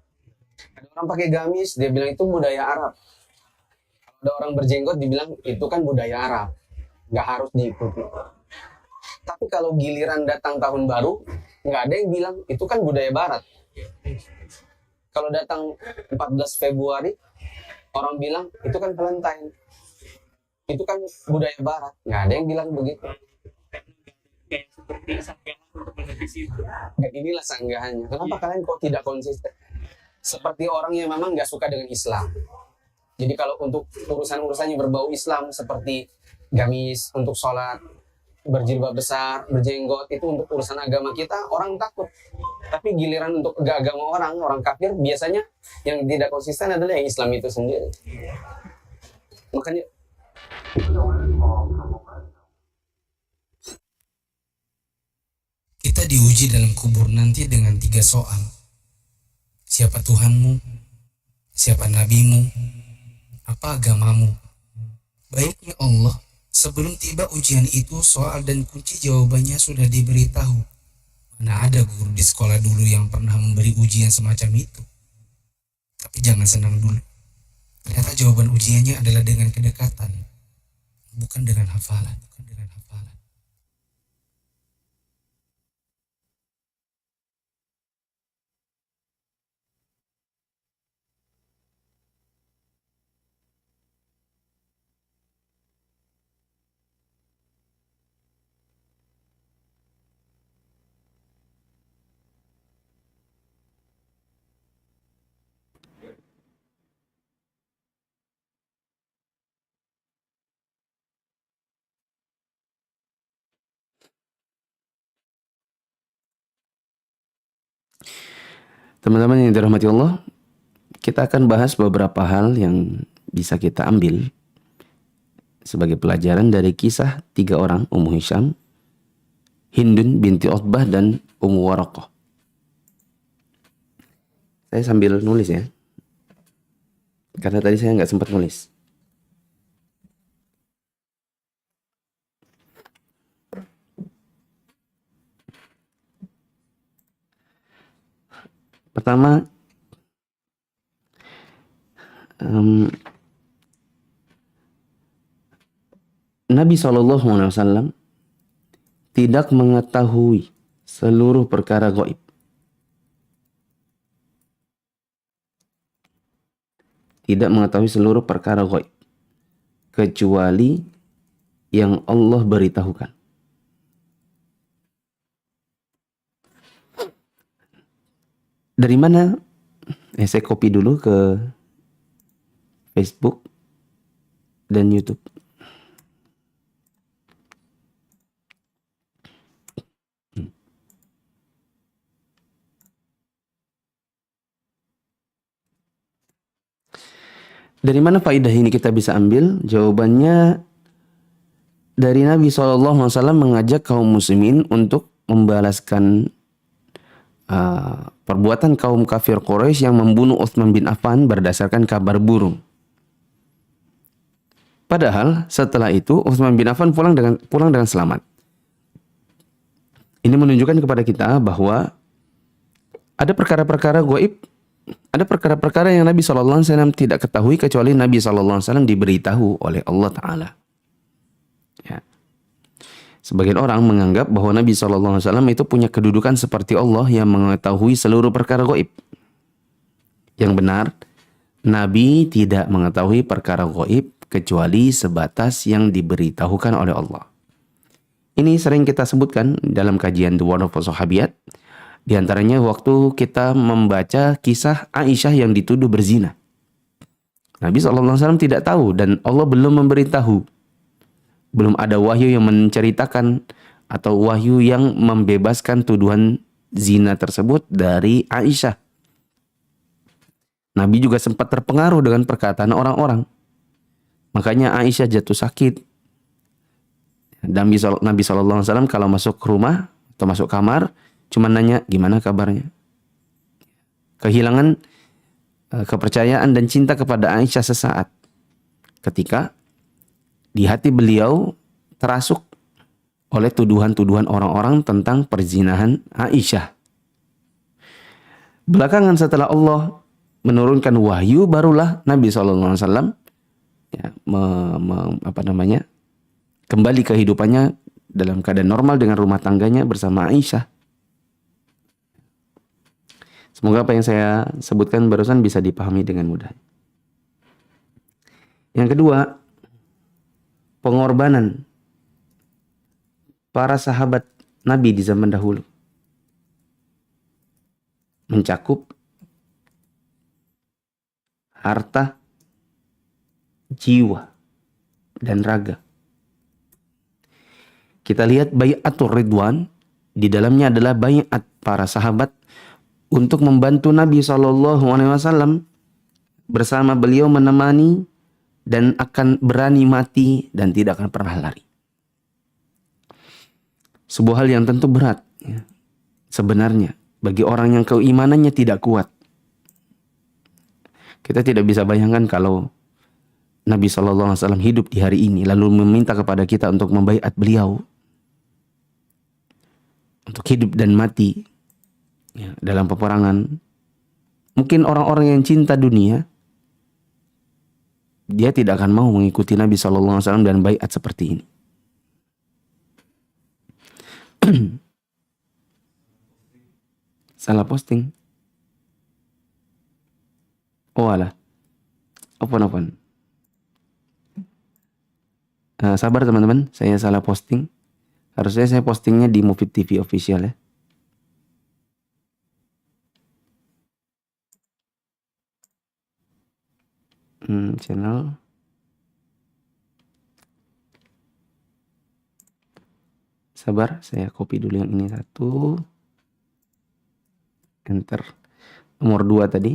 Ada orang pakai gamis, dia bilang itu budaya Arab. Ada orang berjenggot, dibilang itu kan budaya Arab, nggak harus diikuti. Tapi kalau giliran datang tahun baru, nggak ada yang bilang itu kan budaya Barat. Kalau datang 14 Februari, orang bilang itu kan Valentine, itu kan budaya Barat. Nggak ada yang bilang begitu. Dan inilah sanggahannya. Kenapa kalian kok tidak konsisten? Seperti orang yang memang nggak suka dengan Islam. Jadi kalau untuk urusan-urusan yang berbau Islam seperti gamis untuk sholat, berjilbab besar, berjenggot, itu untuk urusan agama kita, orang takut. Tapi giliran untuk agama orang kafir, biasanya yang tidak konsisten adalah yang Islam itu sendiri. Makanya kita diuji dalam kubur nanti dengan 3 soal. Siapa Tuhanmu? Siapa nabimu? Apa agamamu? Baiknya Allah, sebelum tiba ujian itu, soal dan kunci jawabannya sudah diberitahu. Mana ada guru di sekolah dulu yang pernah memberi ujian semacam itu. Tapi jangan senang dulu. Ternyata jawaban ujiannya adalah dengan kedekatan, bukan dengan hafalan. Teman-teman yang dirahmati Allah, kita akan bahas beberapa hal yang bisa kita ambil sebagai pelajaran dari kisah 3 orang, Ummu Hisham, Hindun binti Utbah, dan Ummu Waraqah. Saya sambil nulis ya, karena tadi saya nggak sempat nulis. Pertama, Nabi SAW tidak mengetahui seluruh perkara gaib. Tidak mengetahui seluruh perkara gaib, kecuali yang Allah beritahukan. Dari mana? Saya copy dulu ke Facebook dan YouTube. Dari mana faidah ini kita bisa ambil? Jawabannya dari Nabi SAW mengajak kaum muslimin untuk membalaskan perbuatan kaum kafir Quraisy yang membunuh Utsman bin Affan berdasarkan kabar burung. Padahal setelah itu Utsman bin Affan pulang dengan selamat. Ini menunjukkan kepada kita bahwa ada perkara-perkara gaib, ada perkara-perkara yang Nabi SAW tidak ketahui kecuali Nabi SAW diberitahu oleh Allah Ta'ala. Ya. Sebagian orang menganggap bahwa Nabi SAW itu punya kedudukan seperti Allah yang mengetahui seluruh perkara gaib. Yang benar, Nabi tidak mengetahui perkara gaib kecuali sebatas yang diberitahukan oleh Allah. Ini sering kita sebutkan dalam kajian The Word of Sahabiyat. Di antaranya waktu kita membaca kisah Aisyah yang dituduh berzina. Nabi SAW tidak tahu dan Allah belum memberitahu. Belum ada wahyu yang menceritakan atau wahyu yang membebaskan tuduhan zina tersebut dari Aisyah. Nabi juga sempat terpengaruh dengan perkataan orang-orang. Makanya Aisyah jatuh sakit. Nabi SAW kalau masuk rumah atau masuk kamar, cuma nanya gimana kabarnya. Kehilangan kepercayaan dan cinta kepada Aisyah sesaat ketika di hati beliau terasuk oleh tuduhan-tuduhan orang-orang tentang perzinahan Aisyah. Belakangan setelah Allah menurunkan wahyu, barulah Nabi SAW ya, kembali kehidupannya dalam keadaan normal dengan rumah tangganya bersama Aisyah. Semoga apa yang saya sebutkan barusan bisa dipahami dengan mudah. Yang kedua, pengorbanan para sahabat Nabi di zaman dahulu mencakup harta, jiwa, dan raga. Kita lihat Bai'atur Ridwan, di dalamnya adalah bai'at para sahabat untuk membantu Nabi SAW bersama beliau menemani dan akan berani mati dan tidak akan pernah lari. Sebuah hal yang tentu berat ya, sebenarnya bagi orang yang keimanannya tidak kuat. Kita tidak bisa bayangkan kalau Nabi SAW hidup di hari ini lalu meminta kepada kita untuk membaiat beliau untuk hidup dan mati ya, dalam peperangan. Mungkin orang-orang yang cinta dunia dia tidak akan mau mengikuti Nabi SAW dan baiat seperti ini. Salah posting. Oh alah. Apa? Sabar teman-teman, saya salah posting. Harusnya saya postingnya di Mufid TV official ya. Channel. Sabar, saya copy dulu yang ini satu. Enter. Nomor 2 tadi.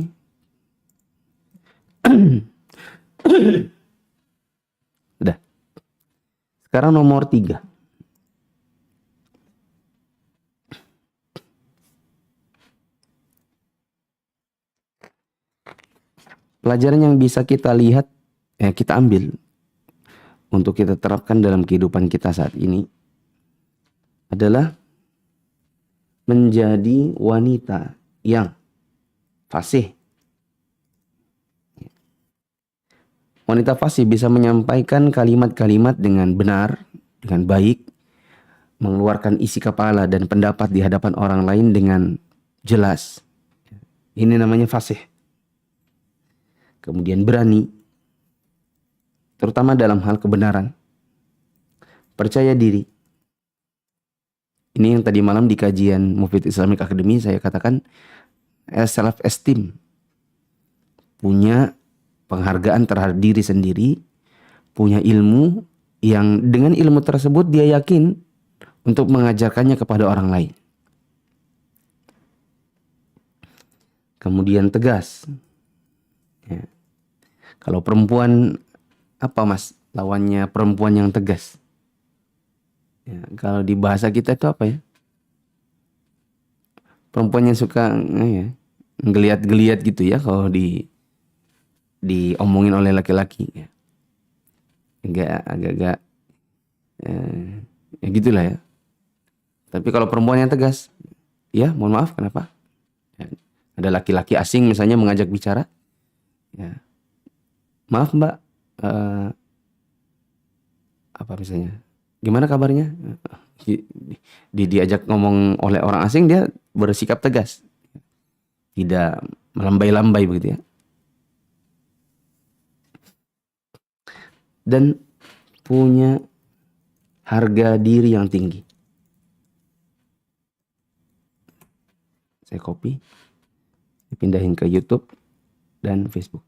Udah. Sekarang nomor 3. Pelajaran yang bisa kita lihat, kita ambil untuk kita terapkan dalam kehidupan kita saat ini adalah menjadi wanita yang fasih. Wanita fasih bisa menyampaikan kalimat-kalimat dengan benar, dengan baik, mengeluarkan isi kepala dan pendapat di hadapan orang lain dengan jelas. Ini namanya fasih. Kemudian berani, terutama dalam hal kebenaran. Percaya diri. Ini yang tadi malam di kajian Mufid Islamic Academy saya katakan self-esteem. Punya penghargaan terhadap diri sendiri, punya ilmu yang dengan ilmu tersebut dia yakin untuk mengajarkannya kepada orang lain. Kemudian tegas. Ya. Kalau perempuan, apa mas lawannya perempuan yang tegas? Ya, kalau di bahasa kita itu apa ya? Perempuan yang suka geliat-geliat gitu ya kalau diomongin oleh laki-laki. Ya. Agak-agak ya gitulah ya. Tapi kalau perempuan yang tegas, ya mohon maaf kenapa? Ya, ada laki-laki asing misalnya mengajak bicara, ya. Maaf mbak, apa misalnya, gimana kabarnya? Diajak ngomong oleh orang asing dia bersikap tegas, tidak melambai-lambai begitu ya. Dan punya harga diri yang tinggi. Saya copy, pindahin ke YouTube dan Facebook.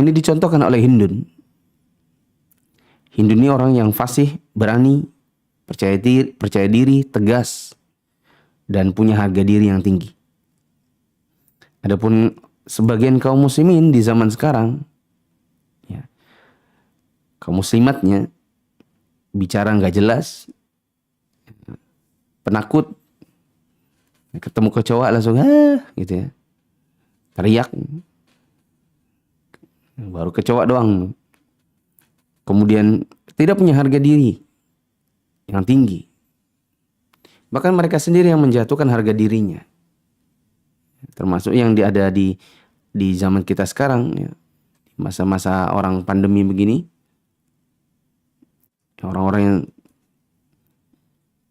Ini dicontohkan oleh Hindun. Hindun ini orang yang fasih, berani, percaya diri, tegas, dan punya harga diri yang tinggi. Adapun sebagian kaum muslimin di zaman sekarang, ya, kaum muslimatnya bicara nggak jelas, penakut, ketemu kecoa langsung gitu ya. teriak, baru kecoa doang. Kemudian tidak punya harga diri yang tinggi. Bahkan mereka sendiri yang menjatuhkan harga dirinya. Termasuk yang ada di zaman kita sekarang, ya. Masa-masa orang pandemi begini, orang-orang yang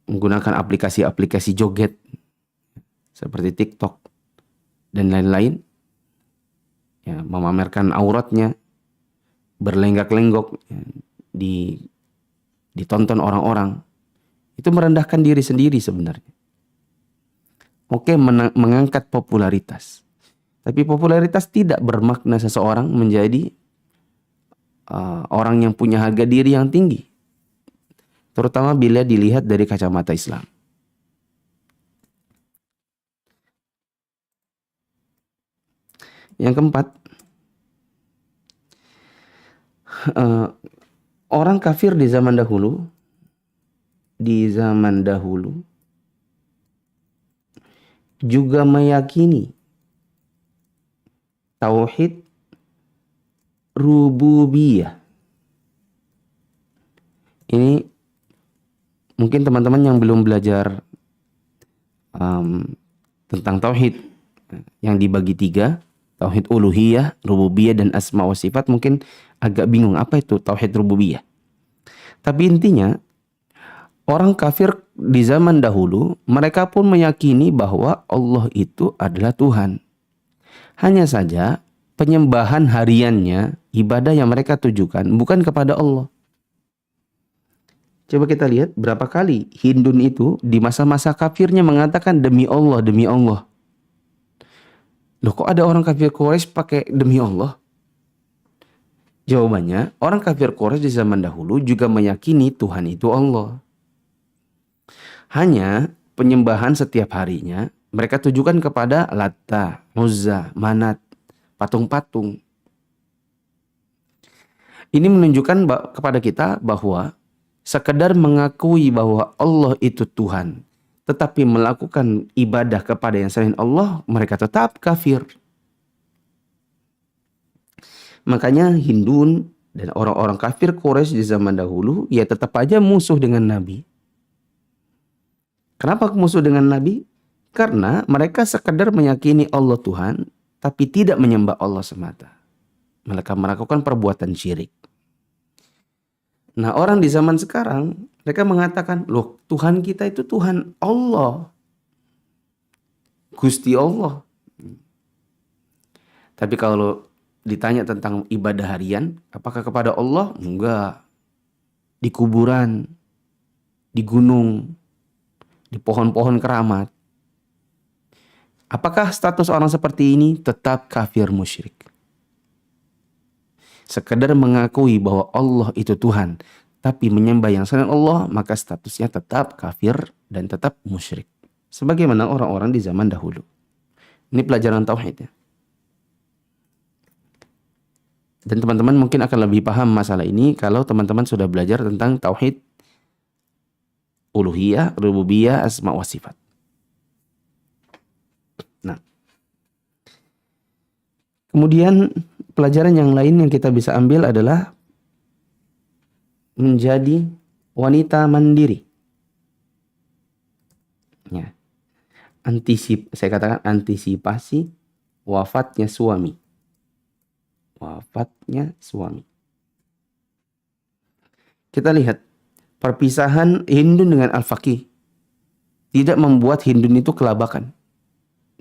menggunakan aplikasi-aplikasi joget seperti TikTok dan lain-lain, ya, memamerkan auratnya, berlenggak-lenggok, ya, ditonton orang-orang, itu merendahkan diri sendiri sebenarnya. Oke, mengangkat popularitas, tapi popularitas tidak bermakna seseorang menjadi orang yang punya harga diri yang tinggi, terutama bila dilihat dari kacamata Islam. Yang keempat, orang kafir di zaman dahulu juga meyakini tauhid rububiyah. Ini mungkin teman-teman yang belum belajar tentang tauhid yang dibagi 3, tauhid uluhiyah, rububiyah, dan asma wa sifat, mungkin agak bingung apa itu tauhid rububiyah. Tapi intinya, orang kafir di zaman dahulu, mereka pun meyakini bahwa Allah itu adalah Tuhan. Hanya saja penyembahan hariannya, ibadah yang mereka tujukan bukan kepada Allah. Coba kita lihat berapa kali Hindun itu di masa-masa kafirnya mengatakan demi Allah, demi Allah. Loh, kok ada orang kafir Quraisy pakai demi Allah? Jawabannya, orang kafir Quraisy di zaman dahulu juga meyakini Tuhan itu Allah. Hanya penyembahan setiap harinya mereka tujukan kepada Latta, Uzza, Manat, patung-patung. Ini menunjukkan kepada kita bahwa sekedar mengakui bahwa Allah itu Tuhan, tetapi melakukan ibadah kepada yang selain Allah, mereka tetap kafir. Makanya Hindun dan orang-orang kafir Quraisy di zaman dahulu, ya tetap aja musuh dengan Nabi. Kenapa musuh dengan Nabi? Karena mereka sekedar meyakini Allah Tuhan, tapi tidak menyembah Allah semata. Mereka melakukan perbuatan syirik. Nah, orang di zaman sekarang, mereka mengatakan, loh, Tuhan kita itu Tuhan Allah. Gusti Allah. Tapi kalau ditanya tentang ibadah harian, apakah kepada Allah? Enggak. Di kuburan, di gunung, di pohon-pohon keramat. Apakah status orang seperti ini? Tetap kafir musyrik. Sekedar mengakui bahwa Allah itu Tuhan, tapi menyembah yang selain Allah, maka statusnya tetap kafir dan tetap musyrik. Sebagaimana orang-orang di zaman dahulu. Ini pelajaran tauhid, ya. Dan teman-teman mungkin akan lebih paham masalah ini kalau teman-teman sudah belajar tentang tauhid uluhiyah, rububiyah, asma wa sifat. Nah, kemudian pelajaran yang lain yang kita bisa ambil adalah menjadi wanita mandiri. Ya. Saya katakan antisipasi wafatnya suami. Wafatnya suami. Kita lihat perpisahan Hindun dengan Al-Faqih tidak membuat Hindun itu kelabakan.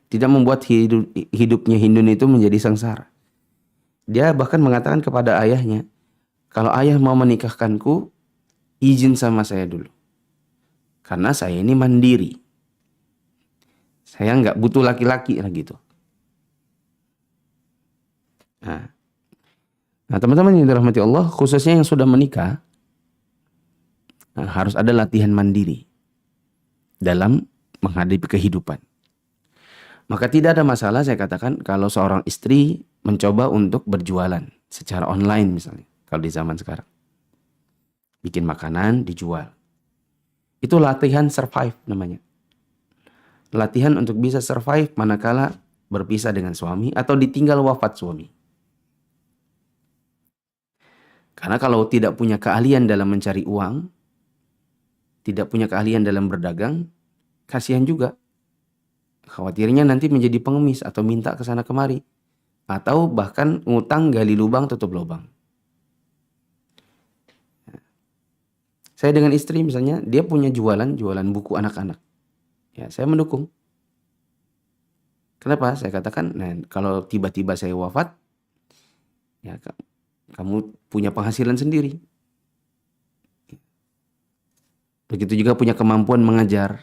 Tidak membuat hidupnya Hindun itu menjadi sengsara. Dia bahkan mengatakan kepada ayahnya, kalau ayah mau menikahkanku, izin sama saya dulu. Karena saya ini mandiri. Saya nggak butuh laki-laki lah gitu. Nah, teman-teman yang dirahmati Allah, khususnya yang sudah menikah, harus ada latihan mandiri dalam menghadapi kehidupan. Maka tidak ada masalah, saya katakan, kalau seorang istri mencoba untuk berjualan secara online misalnya, kalau di zaman sekarang. Bikin makanan, dijual. Itu latihan survive namanya. Latihan untuk bisa survive manakala berpisah dengan suami atau ditinggal wafat suami. Karena kalau tidak punya keahlian dalam mencari uang, tidak punya keahlian dalam berdagang, kasihan juga. Khawatirnya nanti menjadi pengemis atau minta ke sana kemari. Atau bahkan ngutang, gali lubang, tutup lubang. Saya dengan istri misalnya, dia punya jualan buku anak-anak. Ya, saya mendukung. Kenapa? Saya katakan, nah, kalau tiba-tiba saya wafat, ya kamu punya penghasilan sendiri. Begitu juga punya kemampuan mengajar.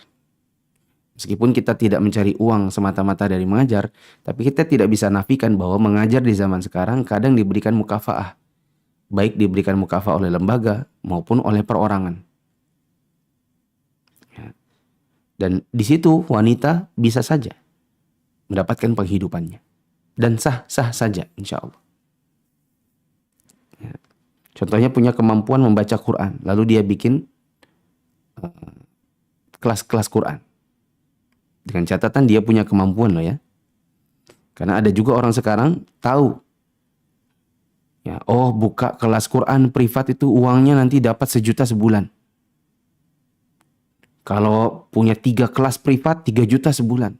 Meskipun kita tidak mencari uang semata-mata dari mengajar, tapi kita tidak bisa nafikan bahwa mengajar di zaman sekarang kadang diberikan mukafaah. Baik diberikan mukafaah oleh lembaga maupun oleh perorangan. Ya. Dan di situ wanita bisa saja mendapatkan penghidupannya. Dan sah-sah saja insya Allah. Ya. Contohnya punya kemampuan membaca Quran. Lalu dia bikin kelas-kelas Quran. Dengan catatan dia punya kemampuan loh ya. Karena ada juga orang sekarang tahu. Ya, oh buka kelas Quran privat itu uangnya nanti dapat 1 juta sebulan. Kalau punya 3 kelas privat 3 juta sebulan.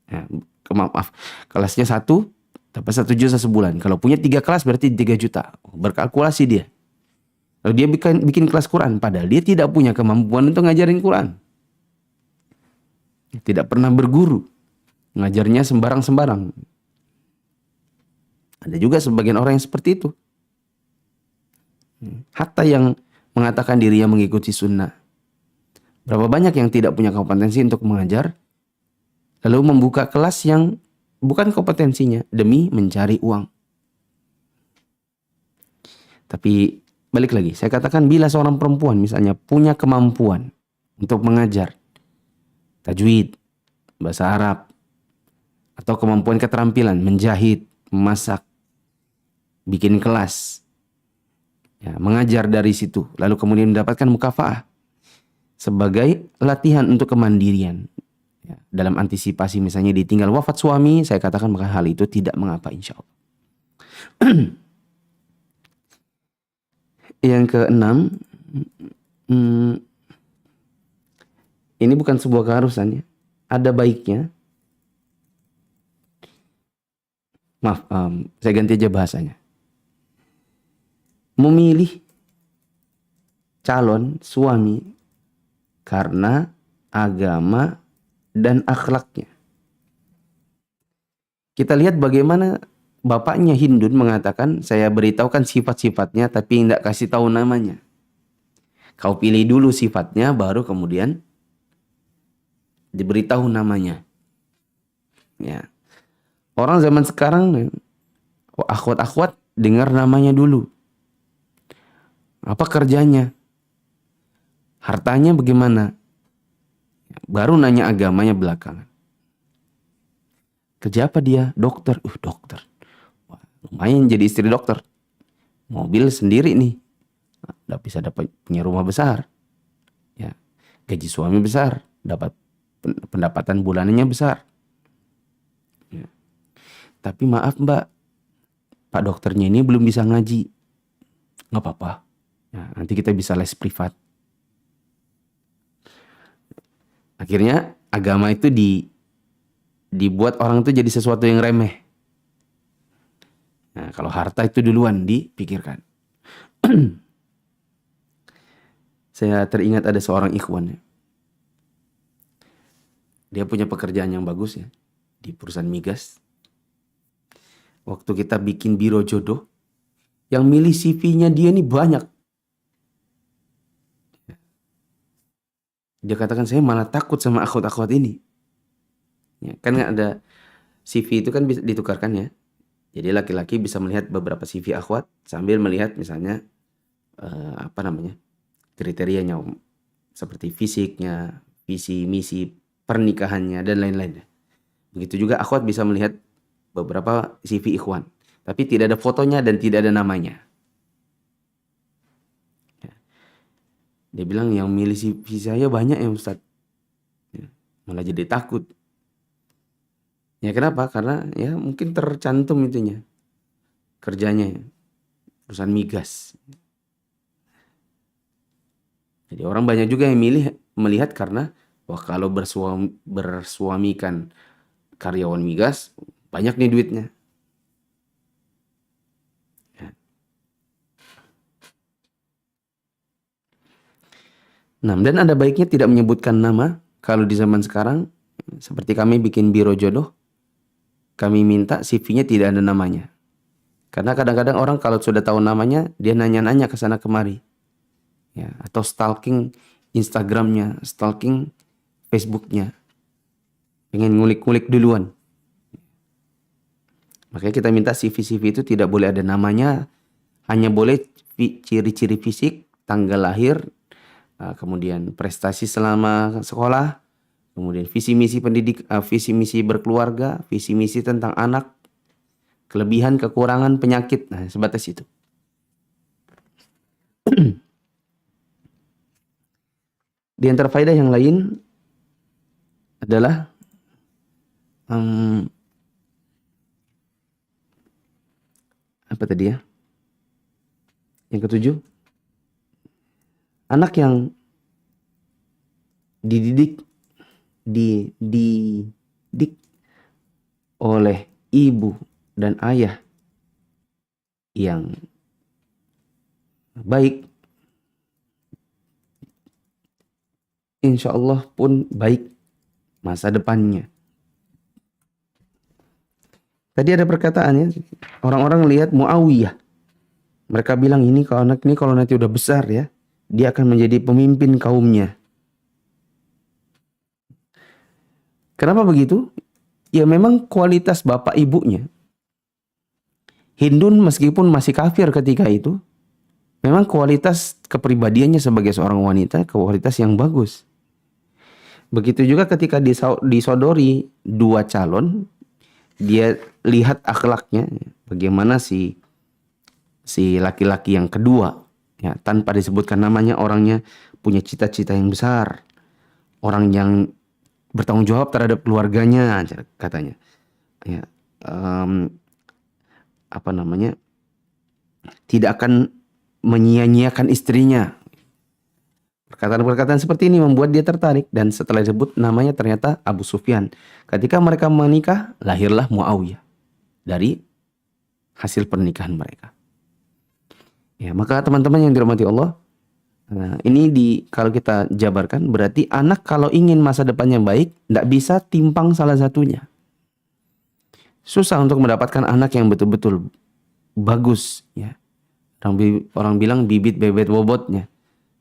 Ya, maaf, kelasnya 1 dapat 1 juta sebulan. Kalau punya 3 kelas berarti 3 juta. Berkalkulasi dia. Lalu dia bikin kelas Quran. Padahal dia tidak punya kemampuan untuk ngajarin Quran. Tidak pernah berguru. Ngajarnya sembarang-sembarang. Ada juga sebagian orang yang seperti itu. Hatta yang mengatakan dirinya mengikuti sunnah. Berapa banyak yang tidak punya kompetensi untuk mengajar. Lalu membuka kelas yang bukan kompetensinya. Demi mencari uang. Tapi balik lagi. Saya katakan bila seorang perempuan misalnya punya kemampuan untuk mengajar. Tajwid. Bahasa Arab. Atau kemampuan keterampilan. Menjahit. Memasak. Bikin kelas, ya, mengajar dari situ, lalu kemudian mendapatkan mukafaah sebagai latihan untuk kemandirian, ya, dalam antisipasi misalnya ditinggal wafat suami, saya katakan maka hal itu tidak mengapa insya Allah. Yang keenam, ini bukan sebuah keharusan ya, ada baiknya. Maaf, saya ganti aja bahasanya. Memilih calon suami karena agama dan akhlaknya. Kita lihat bagaimana bapaknya Hindun mengatakan, saya beritahukan sifat-sifatnya tapi tidak kasih tahu namanya. Kau pilih dulu sifatnya baru kemudian diberitahu namanya. Ya. Orang zaman sekarang akhwat-akhwat dengar namanya dulu. Apa kerjanya? Hartanya bagaimana? Baru nanya agamanya belakangan. Kerja apa dia? Dokter. Dokter. Wah, lumayan jadi istri dokter. Mobil sendiri nih. Udah bisa dapat punya rumah besar. Ya. Gaji suami besar. Dapat pendapatan bulanannya besar. Ya. Tapi maaf mbak. Pak dokternya ini belum bisa ngaji. Nggak apa-apa. Nah, nanti kita bisa les privat. Akhirnya agama itu dibuat orang itu jadi sesuatu yang remeh. Nah, kalau harta itu duluan dipikirkan. Saya teringat ada seorang ikhwan. Dia punya pekerjaan yang bagus ya. Di perusahaan migas. Waktu kita bikin biro jodoh. Yang milih CV-nya dia ini banyak. Dia katakan saya malah takut sama akhwat-akhwat ini. Ya, kan ada CV itu kan bisa ditukarkan ya. Jadi laki-laki bisa melihat beberapa CV akhwat sambil melihat misalnya kriterianya seperti fisiknya, visi misi pernikahannya dan lain-lainnya. Begitu juga akhwat bisa melihat beberapa CV ikhwan, tapi tidak ada fotonya dan tidak ada namanya. Dia bilang yang milih CV saya banyak ya Ustadz. Ya, malah jadi takut. Ya kenapa? Karena ya mungkin tercantum itunya, kerjanya, perusahaan migas. Jadi orang banyak juga yang melihat karena wah kalau bersuamikan karyawan migas banyak nih duitnya. Ya. Nah, dan ada baiknya tidak menyebutkan nama kalau di zaman sekarang seperti kami bikin biro jodoh, kami minta CV-nya tidak ada namanya. Karena kadang-kadang orang kalau sudah tahu namanya dia nanya-nanya ke sana kemari. Ya, atau stalking Instagramnya, stalking Facebooknya, pengen ngulik-ngulik duluan. Makanya kita minta CV-CV itu tidak boleh ada namanya, hanya boleh ciri-ciri fisik, tanggal lahir, kemudian prestasi selama sekolah, kemudian visi misi pendidik, visi misi berkeluarga, visi misi tentang anak, kelebihan, kekurangan, penyakit, nah sebatas itu. Di antara faedah yang lain adalah apa tadi ya? Yang ketujuh, anak yang dididik oleh ibu dan ayah yang baik, insya Allah pun baik masa depannya. Tadi ada perkataan ya, orang-orang lihat Muawiyah. Mereka bilang ini kalau anak ini kalau nanti udah besar ya, dia akan menjadi pemimpin kaumnya. Kenapa begitu? Ya memang kualitas bapak ibunya. Hindun meskipun masih kafir ketika itu, memang kualitas kepribadiannya sebagai seorang wanita kualitas yang bagus. Begitu juga ketika disodori dua calon, dia lihat akhlaknya, bagaimana si laki-laki yang kedua, ya tanpa disebutkan namanya, orangnya punya cita-cita yang besar, orang yang bertanggung jawab terhadap keluarganya, katanya. Ya, tidak akan menyia-nyiakan istrinya. Perkataan-perkataan seperti ini membuat dia tertarik dan setelah disebut namanya ternyata Abu Sufyan. Ketika mereka menikah, lahirlah Muawiyah dari hasil pernikahan mereka. Ya, maka teman-teman yang dirahmati Allah, nah, ini kalau kita jabarkan berarti anak kalau ingin masa depannya baik, tidak bisa timpang salah satunya. Susah untuk mendapatkan anak yang betul-betul bagus, ya. Orang bilang bibit bebet bobotnya.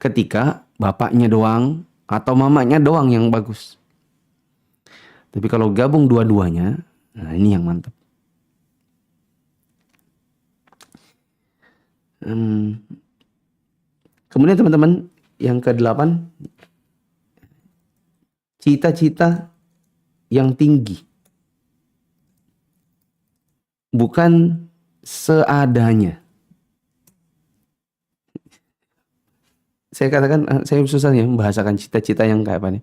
Ketika bapaknya doang atau mamanya doang yang bagus. Tapi kalau gabung dua-duanya, nah ini yang mantap. Kemudian teman-teman yang ke-8, cita-cita yang tinggi. Bukan seadanya. Saya katakan, saya susah ya membahasakan cita-cita yang kayak apa nih.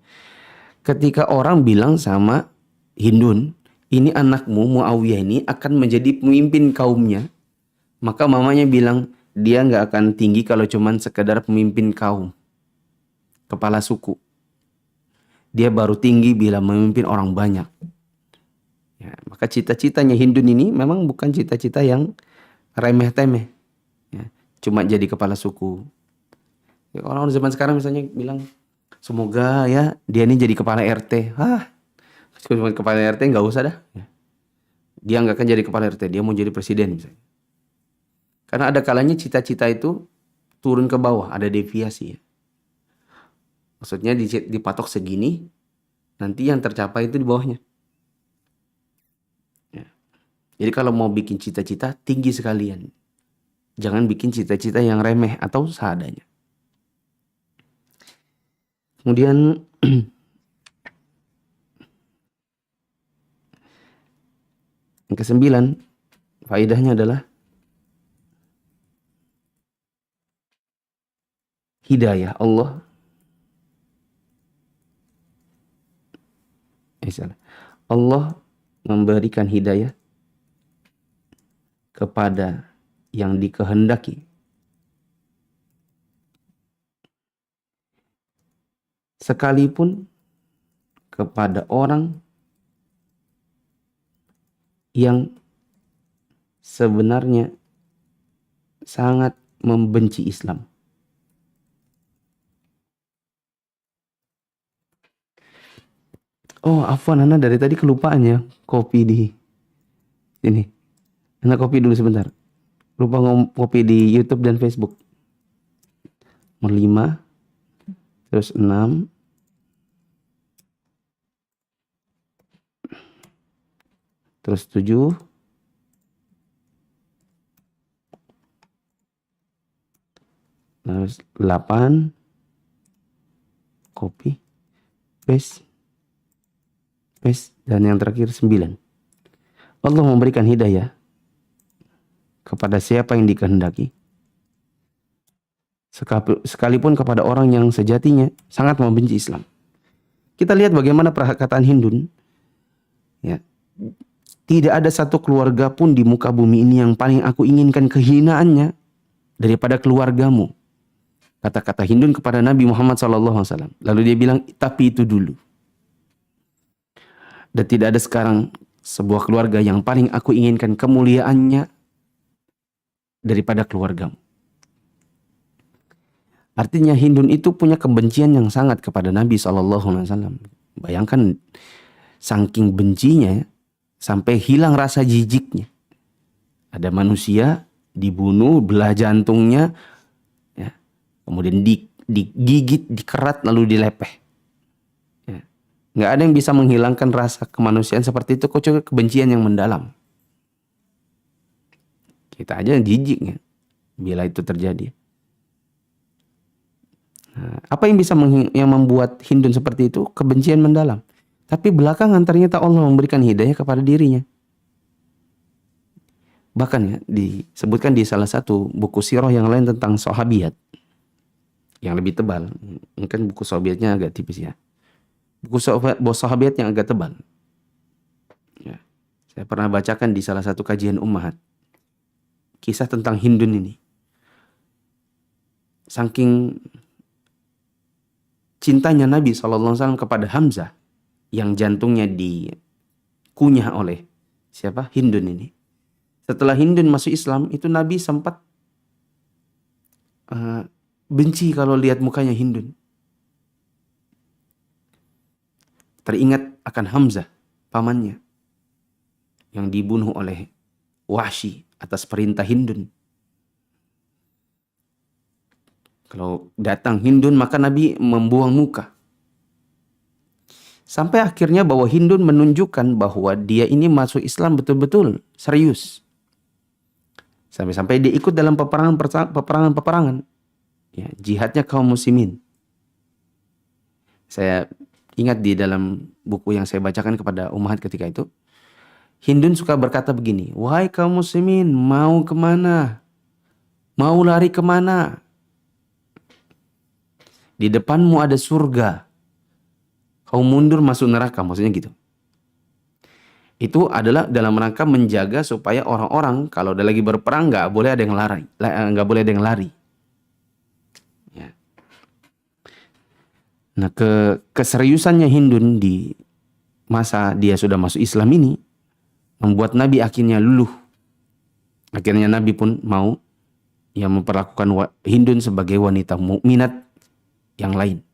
Ketika orang bilang sama Hindun, ini anakmu Muawiyah ini akan menjadi pemimpin kaumnya. Maka mamanya bilang, dia nggak akan tinggi kalau cuman sekedar pemimpin kaum, kepala suku. Dia baru tinggi bila memimpin orang banyak. Ya, maka cita-citanya Hindun ini memang bukan cita-cita yang remeh-temeh. Ya, cuma jadi kepala suku. Ya, orang zaman sekarang misalnya bilang, semoga ya dia ini jadi kepala RT. Cuma kepala RT nggak usah dah. Ya. Dia nggak akan jadi kepala RT, dia mau jadi presiden misalnya. Karena ada kalanya cita-cita itu turun ke bawah, ada deviasi ya. Maksudnya dipatok segini, nanti yang tercapai itu di bawahnya. Ya. Jadi kalau mau bikin cita-cita, tinggi sekalian. Jangan bikin cita-cita yang remeh atau seadanya. Kemudian yang ke-9, faedahnya adalah hidayah Allah. Allah memberikan hidayah kepada yang dikehendaki, sekalipun kepada orang yang sebenarnya sangat membenci Islam. Oh, afwan, Ana dari tadi kelupaan ya kopi di sini. Ana kopi dulu sebentar. Lupa kopi di YouTube dan Facebook. Nomor 5, terus 6, terus 7, terus 8, kopi, paste, dan yang terakhir 9. Allah memberikan hidayah kepada siapa yang dikehendaki, sekalipun kepada orang yang sejatinya sangat membenci Islam. Kita lihat bagaimana perkataan Hindun. Ya. Tidak ada satu keluarga pun di muka bumi ini yang paling aku inginkan kehinaannya daripada keluargamu. Kata-kata Hindun kepada Nabi Muhammad SAW. Lalu dia bilang, tapi itu dulu. Dan tidak ada sekarang sebuah keluarga yang paling aku inginkan kemuliaannya daripada keluargamu. Artinya Hindun itu punya kebencian yang sangat kepada Nabi SAW. Bayangkan saking bencinya sampai hilang rasa jijiknya. Ada manusia dibunuh, belah jantungnya, ya, kemudian digigit, dikerat, lalu dilepeh. Ya. Nggak ada yang bisa menghilangkan rasa kemanusiaan seperti itu, kecuali kebencian yang mendalam. Kita aja jijiknya bila itu terjadi. Nah, apa yang bisa yang membuat Hindun seperti itu? Kebencian mendalam. Tapi belakangan ternyata Allah memberikan hidayah kepada dirinya. Bahkan ya, disebutkan di salah satu buku sirah yang lain tentang sahabiat yang lebih tebal. Mungkin buku sahabiatnya agak tipis ya. Buku sahabiat yang agak tebal. Ya. Saya pernah bacakan di salah satu kajian Ummahat. Kisah tentang Hindun ini. Saking cintanya Nabi SAW kepada Hamzah, yang jantungnya dikunyah oleh siapa? Hindun ini. Setelah Hindun masuk Islam, itu Nabi sempat benci kalau lihat mukanya Hindun. Teringat akan Hamzah, pamannya, yang dibunuh oleh Wahsy atas perintah Hindun. Kalau datang Hindun, maka Nabi membuang muka. Sampai akhirnya bahwa Hindun menunjukkan bahwa dia ini masuk Islam betul-betul serius. Sampai-sampai dia ikut dalam peperangan. Ya, jihadnya kaum muslimin. Saya ingat di dalam buku yang saya bacakan kepada Ummahat ketika itu, Hindun suka berkata begini, wahai kaum muslimin, mau kemana? Mau lari kemana? Di depanmu ada surga. Kau mundur masuk neraka, maksudnya gitu. Itu adalah dalam rangka menjaga supaya orang-orang kalau ada lagi berperang nggak boleh ada yang lari, nggak boleh ada yang lari. Ya. Nah, keseriusannya Hindun di masa dia sudah masuk Islam ini membuat Nabi akhirnya luluh. Akhirnya Nabi pun mau memperlakukan Hindun sebagai wanita mukminat yang lain.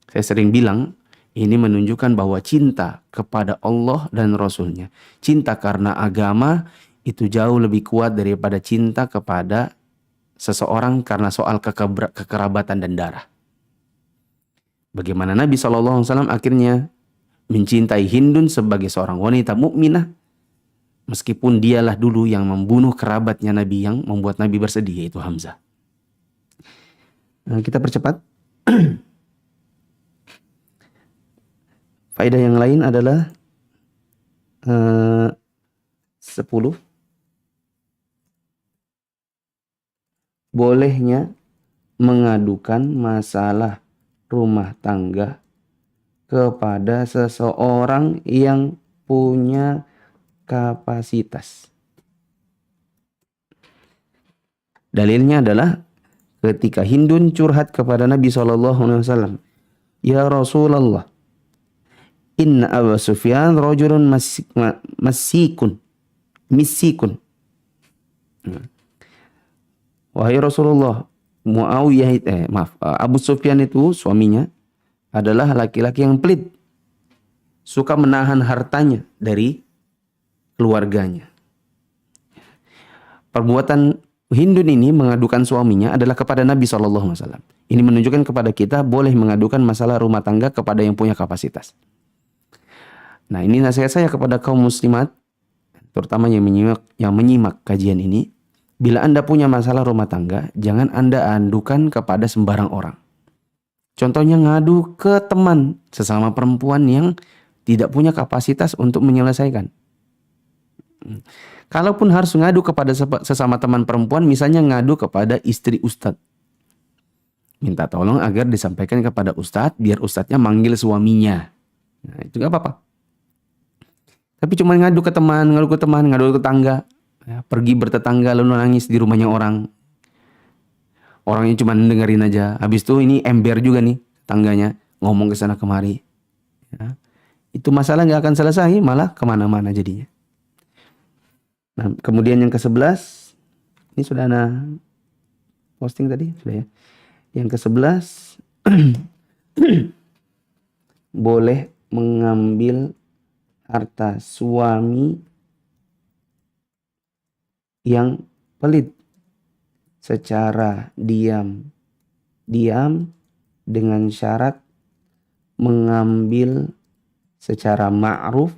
Saya sering bilang, ini menunjukkan bahwa cinta kepada Allah dan Rasulnya, cinta karena agama itu jauh lebih kuat daripada cinta kepada seseorang karena soal kekerabatan dan darah. Bagaimana Nabi SAW akhirnya mencintai Hindun sebagai seorang wanita mukminah, meskipun dialah dulu yang membunuh kerabatnya Nabi yang membuat Nabi bersedih, yaitu Hamzah. Nah, kita percepat. Faedah yang lain adalah 10. Bolehnya mengadukan masalah rumah tangga kepada seseorang yang punya kapasitas. Dalilnya adalah ketika Hindun curhat kepada Nabi SAW, "Ya Rasulullah, inna Abu Sufyan rajulun misikun. Wahai Rasulullah, Abu Sufyan itu suaminya adalah laki-laki yang pelit, suka menahan hartanya dari keluarganya." Perbuatan Hindun ini mengadukan suaminya adalah kepada Nabi SAW. Ini menunjukkan kepada kita boleh mengadukan masalah rumah tangga kepada yang punya kapasitas. Nah, ini nasihat saya kepada kaum muslimat, terutama yang menyimak kajian ini. Bila Anda punya masalah rumah tangga, jangan Anda adukan kepada sembarang orang. Contohnya ngadu ke teman sesama perempuan yang tidak punya kapasitas untuk menyelesaikan. Kalaupun harus ngadu kepada sesama teman perempuan, misalnya ngadu kepada istri ustadz, minta tolong agar disampaikan kepada ustadz, biar ustadznya manggil suaminya. Nah, itu gak apa-apa. Tapi cuma ngadu ke teman, ngadu ke tetangga, ya, pergi bertetangga lalu nangis di rumahnya orang. Orangnya cuma dengerin aja. Habis itu ini ember juga nih tangganya, ngomong ke sana kemari. Ya. Itu masalah gak akan selesai, malah kemana-mana jadinya. Nah, kemudian yang ke-11, ini sudah Ana posting tadi, sudah ya. Yang ke-11, boleh mengambil harta suami yang pelit secara diam dengan syarat mengambil secara ma'ruf,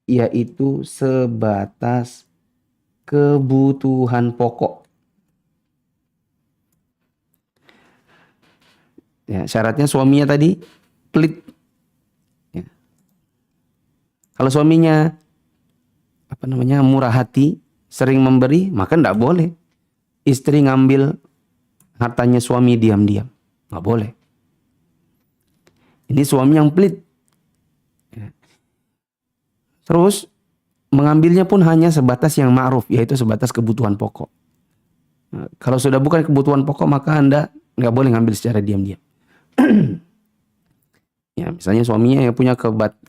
yaitu sebatas kebutuhan pokok. Ya, syaratnya suaminya tadi pelit. Ya. Kalau suaminya murah hati, sering memberi, maka tidak boleh istri ngambil hartanya suami diam-diam. Nggak boleh. Ini suami yang pelit. Terus mengambilnya pun hanya sebatas yang ma'ruf, yaitu sebatas kebutuhan pokok. Nah, kalau sudah bukan kebutuhan pokok, maka Anda nggak boleh ngambil secara diam-diam. Ya, misalnya suaminya yang punya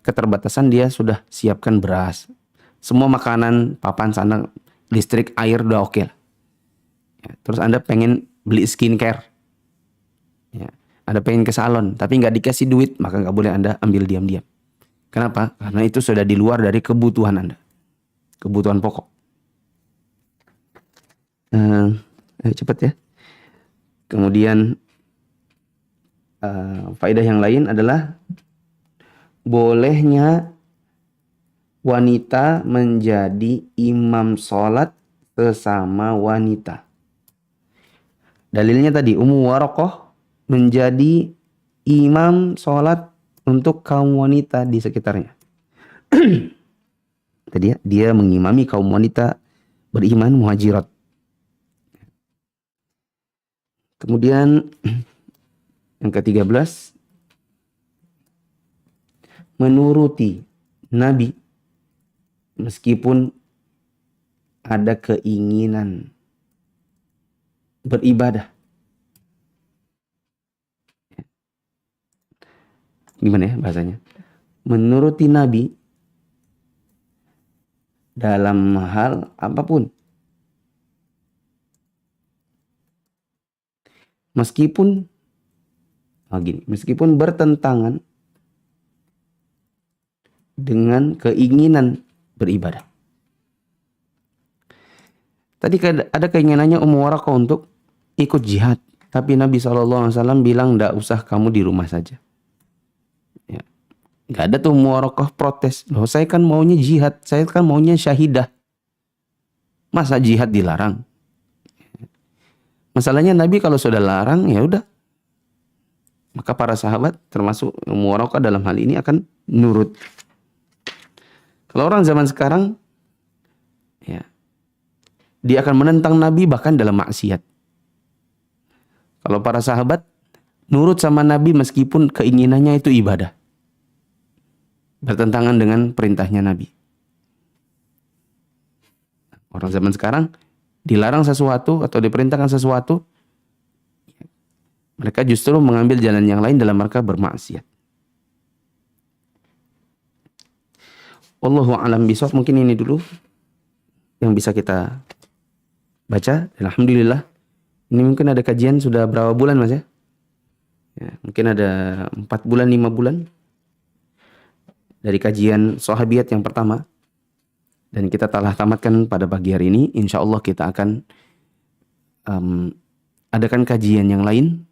keterbatasan, dia sudah siapkan beras, semua makanan, papan, sandang, listrik, air udah oke lah. Ya, terus Anda pengen beli skincare, ya, Anda pengen ke salon, tapi nggak dikasih duit, maka nggak boleh Anda ambil diam-diam. Kenapa? Karena itu sudah di luar dari kebutuhan Anda. Kebutuhan pokok. Ayo cepat ya. Kemudian faedah yang lain adalah bolehnya wanita menjadi imam sholat sesama wanita. Dalilnya tadi, Ummu Waraqah menjadi imam sholat untuk kaum wanita di sekitarnya. Tadi ya, dia mengimami kaum wanita beriman muhajirat. Kemudian yang ke-13, menuruti Nabi meskipun ada keinginan beribadah. Gimana ya bahasanya? Menuruti Nabi dalam hal apapun. Meskipun bertentangan dengan keinginan beribadah. Tadi ada keinginannya Ummu Waraqah untuk ikut jihad, tapi Nabi SAW bilang, "Nggak usah, kamu di rumah saja." Ya. Nggak ada tuh Ummu Waraqah protes, "Loh, saya kan maunya jihad, saya kan maunya syahidah. Masa jihad dilarang?" Masalahnya Nabi kalau sudah larang, ya udah. Maka para sahabat termasuk Ummu Waraqah dalam hal ini akan nurut. Kalau orang zaman sekarang, ya, dia akan menentang Nabi bahkan dalam maksiat. Kalau para sahabat nurut sama Nabi meskipun keinginannya itu ibadah. bertentangan dengan perintahnya Nabi. Orang zaman sekarang dilarang sesuatu atau diperintahkan sesuatu, mereka justru mengambil jalan yang lain dalam rangka bermaksiat. Wallahu a'lam bishawab. Mungkin ini dulu yang bisa kita baca. Alhamdulillah. Ini mungkin ada kajian sudah berapa bulan Mas ya? Mungkin ada 4 bulan, 5 bulan. Dari kajian sahabiyat yang pertama. Dan kita telah tamatkan pada pagi hari ini. Insya Allah kita akan adakan kajian yang lain.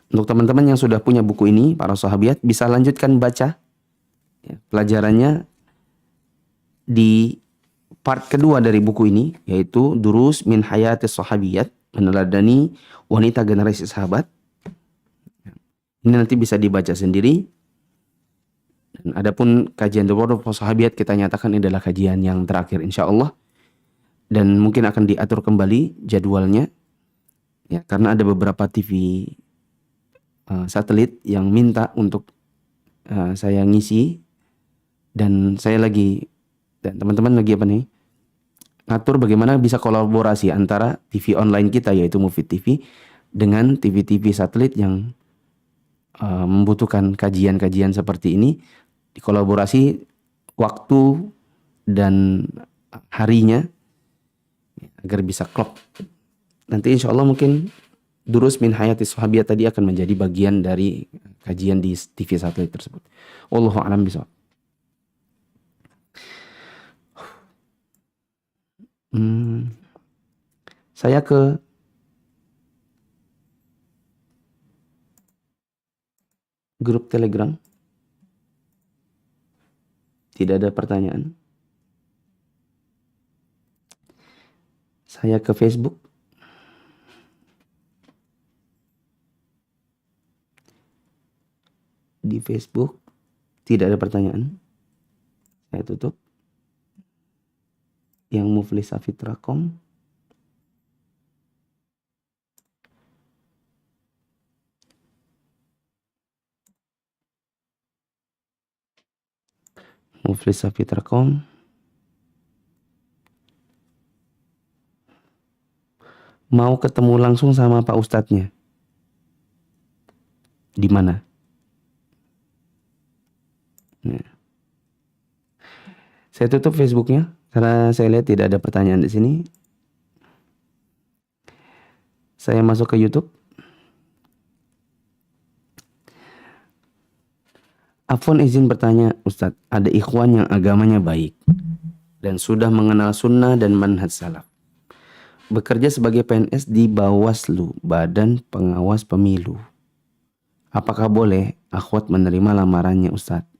Untuk teman-teman yang sudah punya buku ini, para sahabiyat, bisa lanjutkan baca pelajarannya di part kedua dari buku ini, yaitu Durus min Hayatis Sahabiyat, meneladani wanita generasi sahabat. Ini nanti bisa dibaca sendiri. Dan adapun kajian The Word of Sahabiyat kita nyatakan ini adalah kajian yang terakhir insya Allah. Dan mungkin akan diatur kembali jadwalnya. Ya, karena ada beberapa TV satelit yang minta untuk saya ngisi. Dan saya lagi, dan teman-teman lagi apa nih? Ngatur bagaimana bisa kolaborasi antara TV online kita yaitu Mufid TV dengan TV-TV satelit yang membutuhkan kajian-kajian seperti ini, dikolaborasi waktu dan harinya agar bisa klop. Nanti insya Allah mungkin Durus min Hayatis Sahabiyat tadi akan menjadi bagian dari kajian di TV satelit tersebut. Wallahu a'lam bishawab. Saya ke grup Telegram. Tidak ada pertanyaan. Saya ke Facebook. Di Facebook tidak ada pertanyaan. Saya tutup. Yang Muflis Afitra.com. Muflis Afitra.com. Mau ketemu langsung sama Pak Ustadznya. Di mana? Nah. Saya tutup Facebooknya karena saya lihat tidak ada pertanyaan di sini. Saya masuk ke YouTube. Afwan izin bertanya, Ustadz, ada ikhwan yang agamanya baik dan sudah mengenal sunnah dan manhaj salaf. Bekerja sebagai PNS di Bawaslu, Badan Pengawas Pemilu. Apakah boleh akhwat menerima lamarannya, Ustadz?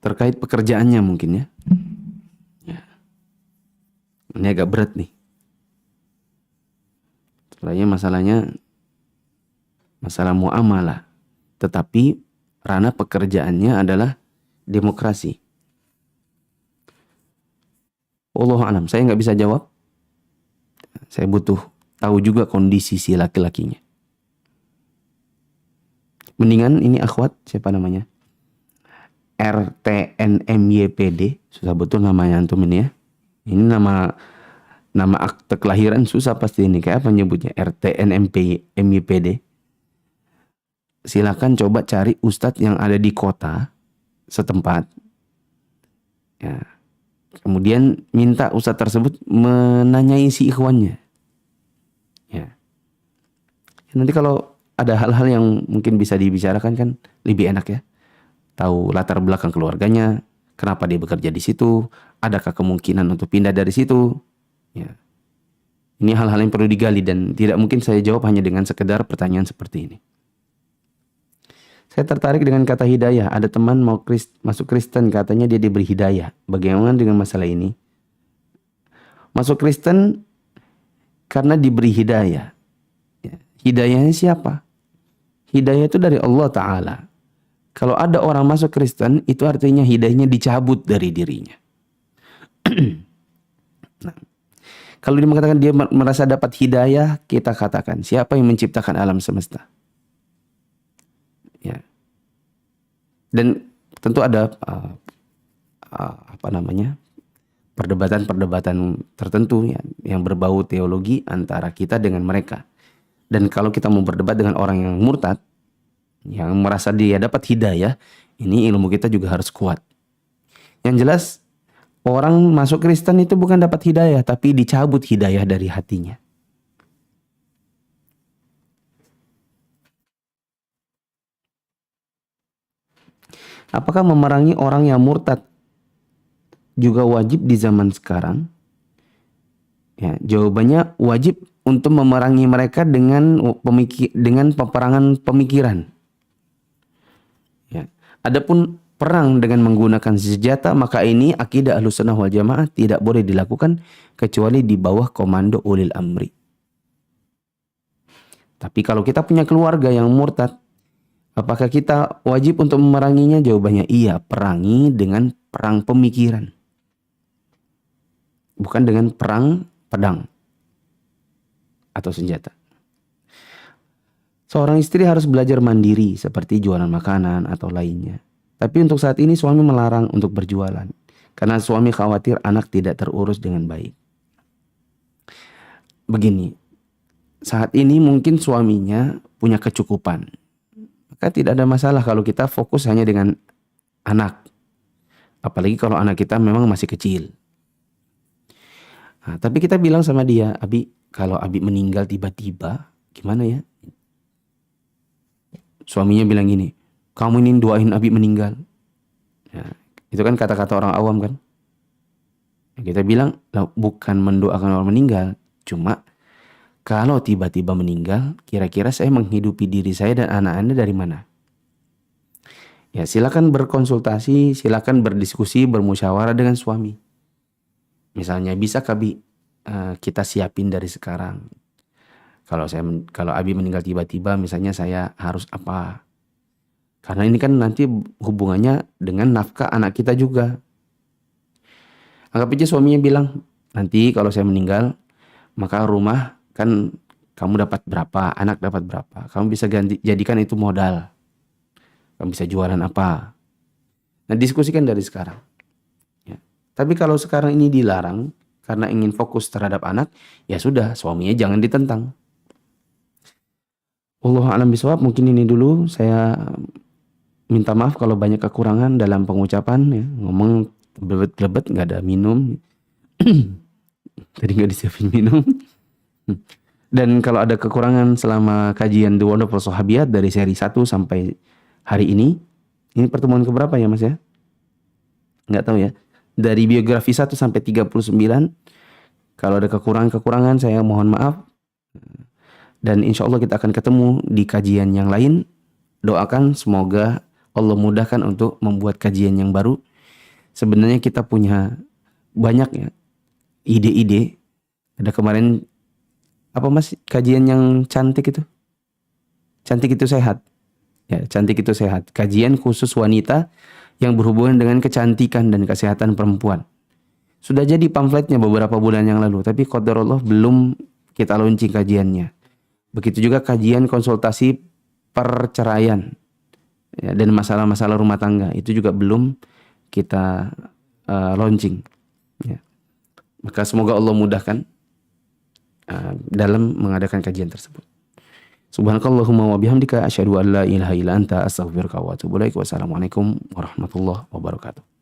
Terkait pekerjaannya mungkin ya. Ini agak berat nih. Soalnya masalah muamalah. Tetapi ranah pekerjaannya adalah demokrasi. Wallahu a'lam. Saya nggak bisa jawab. Saya butuh tahu juga kondisi si laki-lakinya. Mendingan ini akhwat, siapa namanya? RTNMYPD. Susah betul namanya antum ini ya. Ini nama akte kelahiran susah pasti ini. Kayak apa nyebutnya? RTNMYPD. Silakan coba cari ustadz yang ada di kota setempat. Ya. Kemudian minta ustadz tersebut menanyai si ikhwannya. Ya. Nanti kalau ada hal-hal yang mungkin bisa dibicarakan kan lebih enak ya. Tahu latar belakang keluarganya, kenapa dia bekerja di situ, adakah kemungkinan untuk pindah dari situ. Ya. Ini hal-hal yang perlu digali dan tidak mungkin saya jawab hanya dengan sekedar pertanyaan seperti ini. Saya tertarik dengan kata hidayah. Ada teman mau masuk Kristen, katanya dia diberi hidayah. Bagaimana dengan masalah ini? Masuk Kristen karena diberi hidayah. Ya. Hidayahnya siapa? Hidayah itu dari Allah Ta'ala. Kalau ada orang masuk Kristen, itu artinya hidayahnya dicabut dari dirinya. Nah, Kalau dia mengatakan dia merasa dapat hidayah, kita katakan siapa yang menciptakan alam semesta? Ya. Dan tentu ada perdebatan-perdebatan tertentu ya, yang berbau teologi antara kita dengan mereka. Dan kalau kita mau berdebat dengan orang yang murtad, yang merasa dia dapat hidayah, ini ilmu kita juga harus kuat. Yang jelas, orang masuk Kristen itu bukan dapat hidayah, tapi dicabut hidayah dari hatinya. Apakah memerangi orang yang murtad juga wajib di zaman sekarang? Ya, jawabannya wajib untuk memerangi mereka dengan peperangan pemikiran. Ya. Adapun perang dengan menggunakan senjata, maka ini akidah Ahlussunnah wal Jamaah tidak boleh dilakukan kecuali di bawah komando ulil amri. Tapi kalau kita punya keluarga yang murtad, apakah kita wajib untuk memeranginya? Jawabannya iya, perangi dengan perang pemikiran. Bukan dengan perang pedang atau senjata. Seorang istri harus belajar mandiri seperti jualan makanan atau lainnya. Tapi untuk saat ini suami melarang untuk berjualan karena suami khawatir anak tidak terurus dengan baik. Begini, saat ini mungkin suaminya punya kecukupan. Maka tidak ada masalah kalau kita fokus hanya dengan anak. Apalagi kalau anak kita memang masih kecil. Nah, tapi kita bilang sama dia, Abi, kalau Abi meninggal tiba-tiba, gimana ya? Suaminya bilang gini, kamu ini doain Abi meninggal. Ya, itu kan kata-kata orang awam kan. Kita bilang, bukan mendoakan orang meninggal, cuma kalau tiba-tiba meninggal, kira-kira saya menghidupi diri saya dan anak Anda dari mana? Ya, silakan berkonsultasi, silakan berdiskusi, bermusyawarah dengan suami. Misalnya, bisa Abi kita siapin dari sekarang. Kalau Abi meninggal tiba-tiba, misalnya saya harus apa? Karena ini kan nanti hubungannya dengan nafkah anak kita juga. Anggap aja suaminya bilang, nanti kalau saya meninggal, maka rumah kan kamu dapat berapa, anak dapat berapa. Kamu bisa jadikan itu modal. Kamu bisa jualan apa. Nah, diskusikan dari sekarang. Ya. Tapi kalau sekarang ini dilarang karena ingin fokus terhadap anak, ya sudah, suaminya jangan ditentang. Wallahu a'lam bishawab. Mungkin ini dulu, saya minta maaf kalau banyak kekurangan dalam pengucapan ya. Ngomong belebet-belebet, nggak ada minum. Tadi nggak disiapin minum. Dan kalau ada kekurangan selama kajian The Wonderful Sahabiyat dari seri 1 sampai hari ini pertemuan keberapa ya Mas ya? Nggak tahu ya. Dari biografi 1 sampai 39, kalau ada kekurangan-kekurangan saya mohon maaf. Dan insya Allah kita akan ketemu di kajian yang lain. Doakan semoga Allah mudahkan untuk membuat kajian yang baru. Sebenarnya kita punya banyak ya ide-ide. Ada kemarin apa Mas, kajian yang cantik itu? Cantik itu sehat. Ya, cantik itu sehat. Kajian khusus wanita yang berhubungan dengan kecantikan dan kesehatan perempuan. Sudah jadi pamfletnya beberapa bulan yang lalu, tapi qadarullah belum kita launching kajiannya. Begitu juga kajian konsultasi perceraian ya, dan masalah-masalah rumah tangga, itu juga belum kita launching. Ya. Maka semoga Allah mudahkan dalam mengadakan kajian tersebut. Subhanakallahumma wa bihamdika asyhadu an la ilaha illa anta astaghfiruka wa atubu ilaik. Wassalamualaikum warahmatullahi wabarakatuh.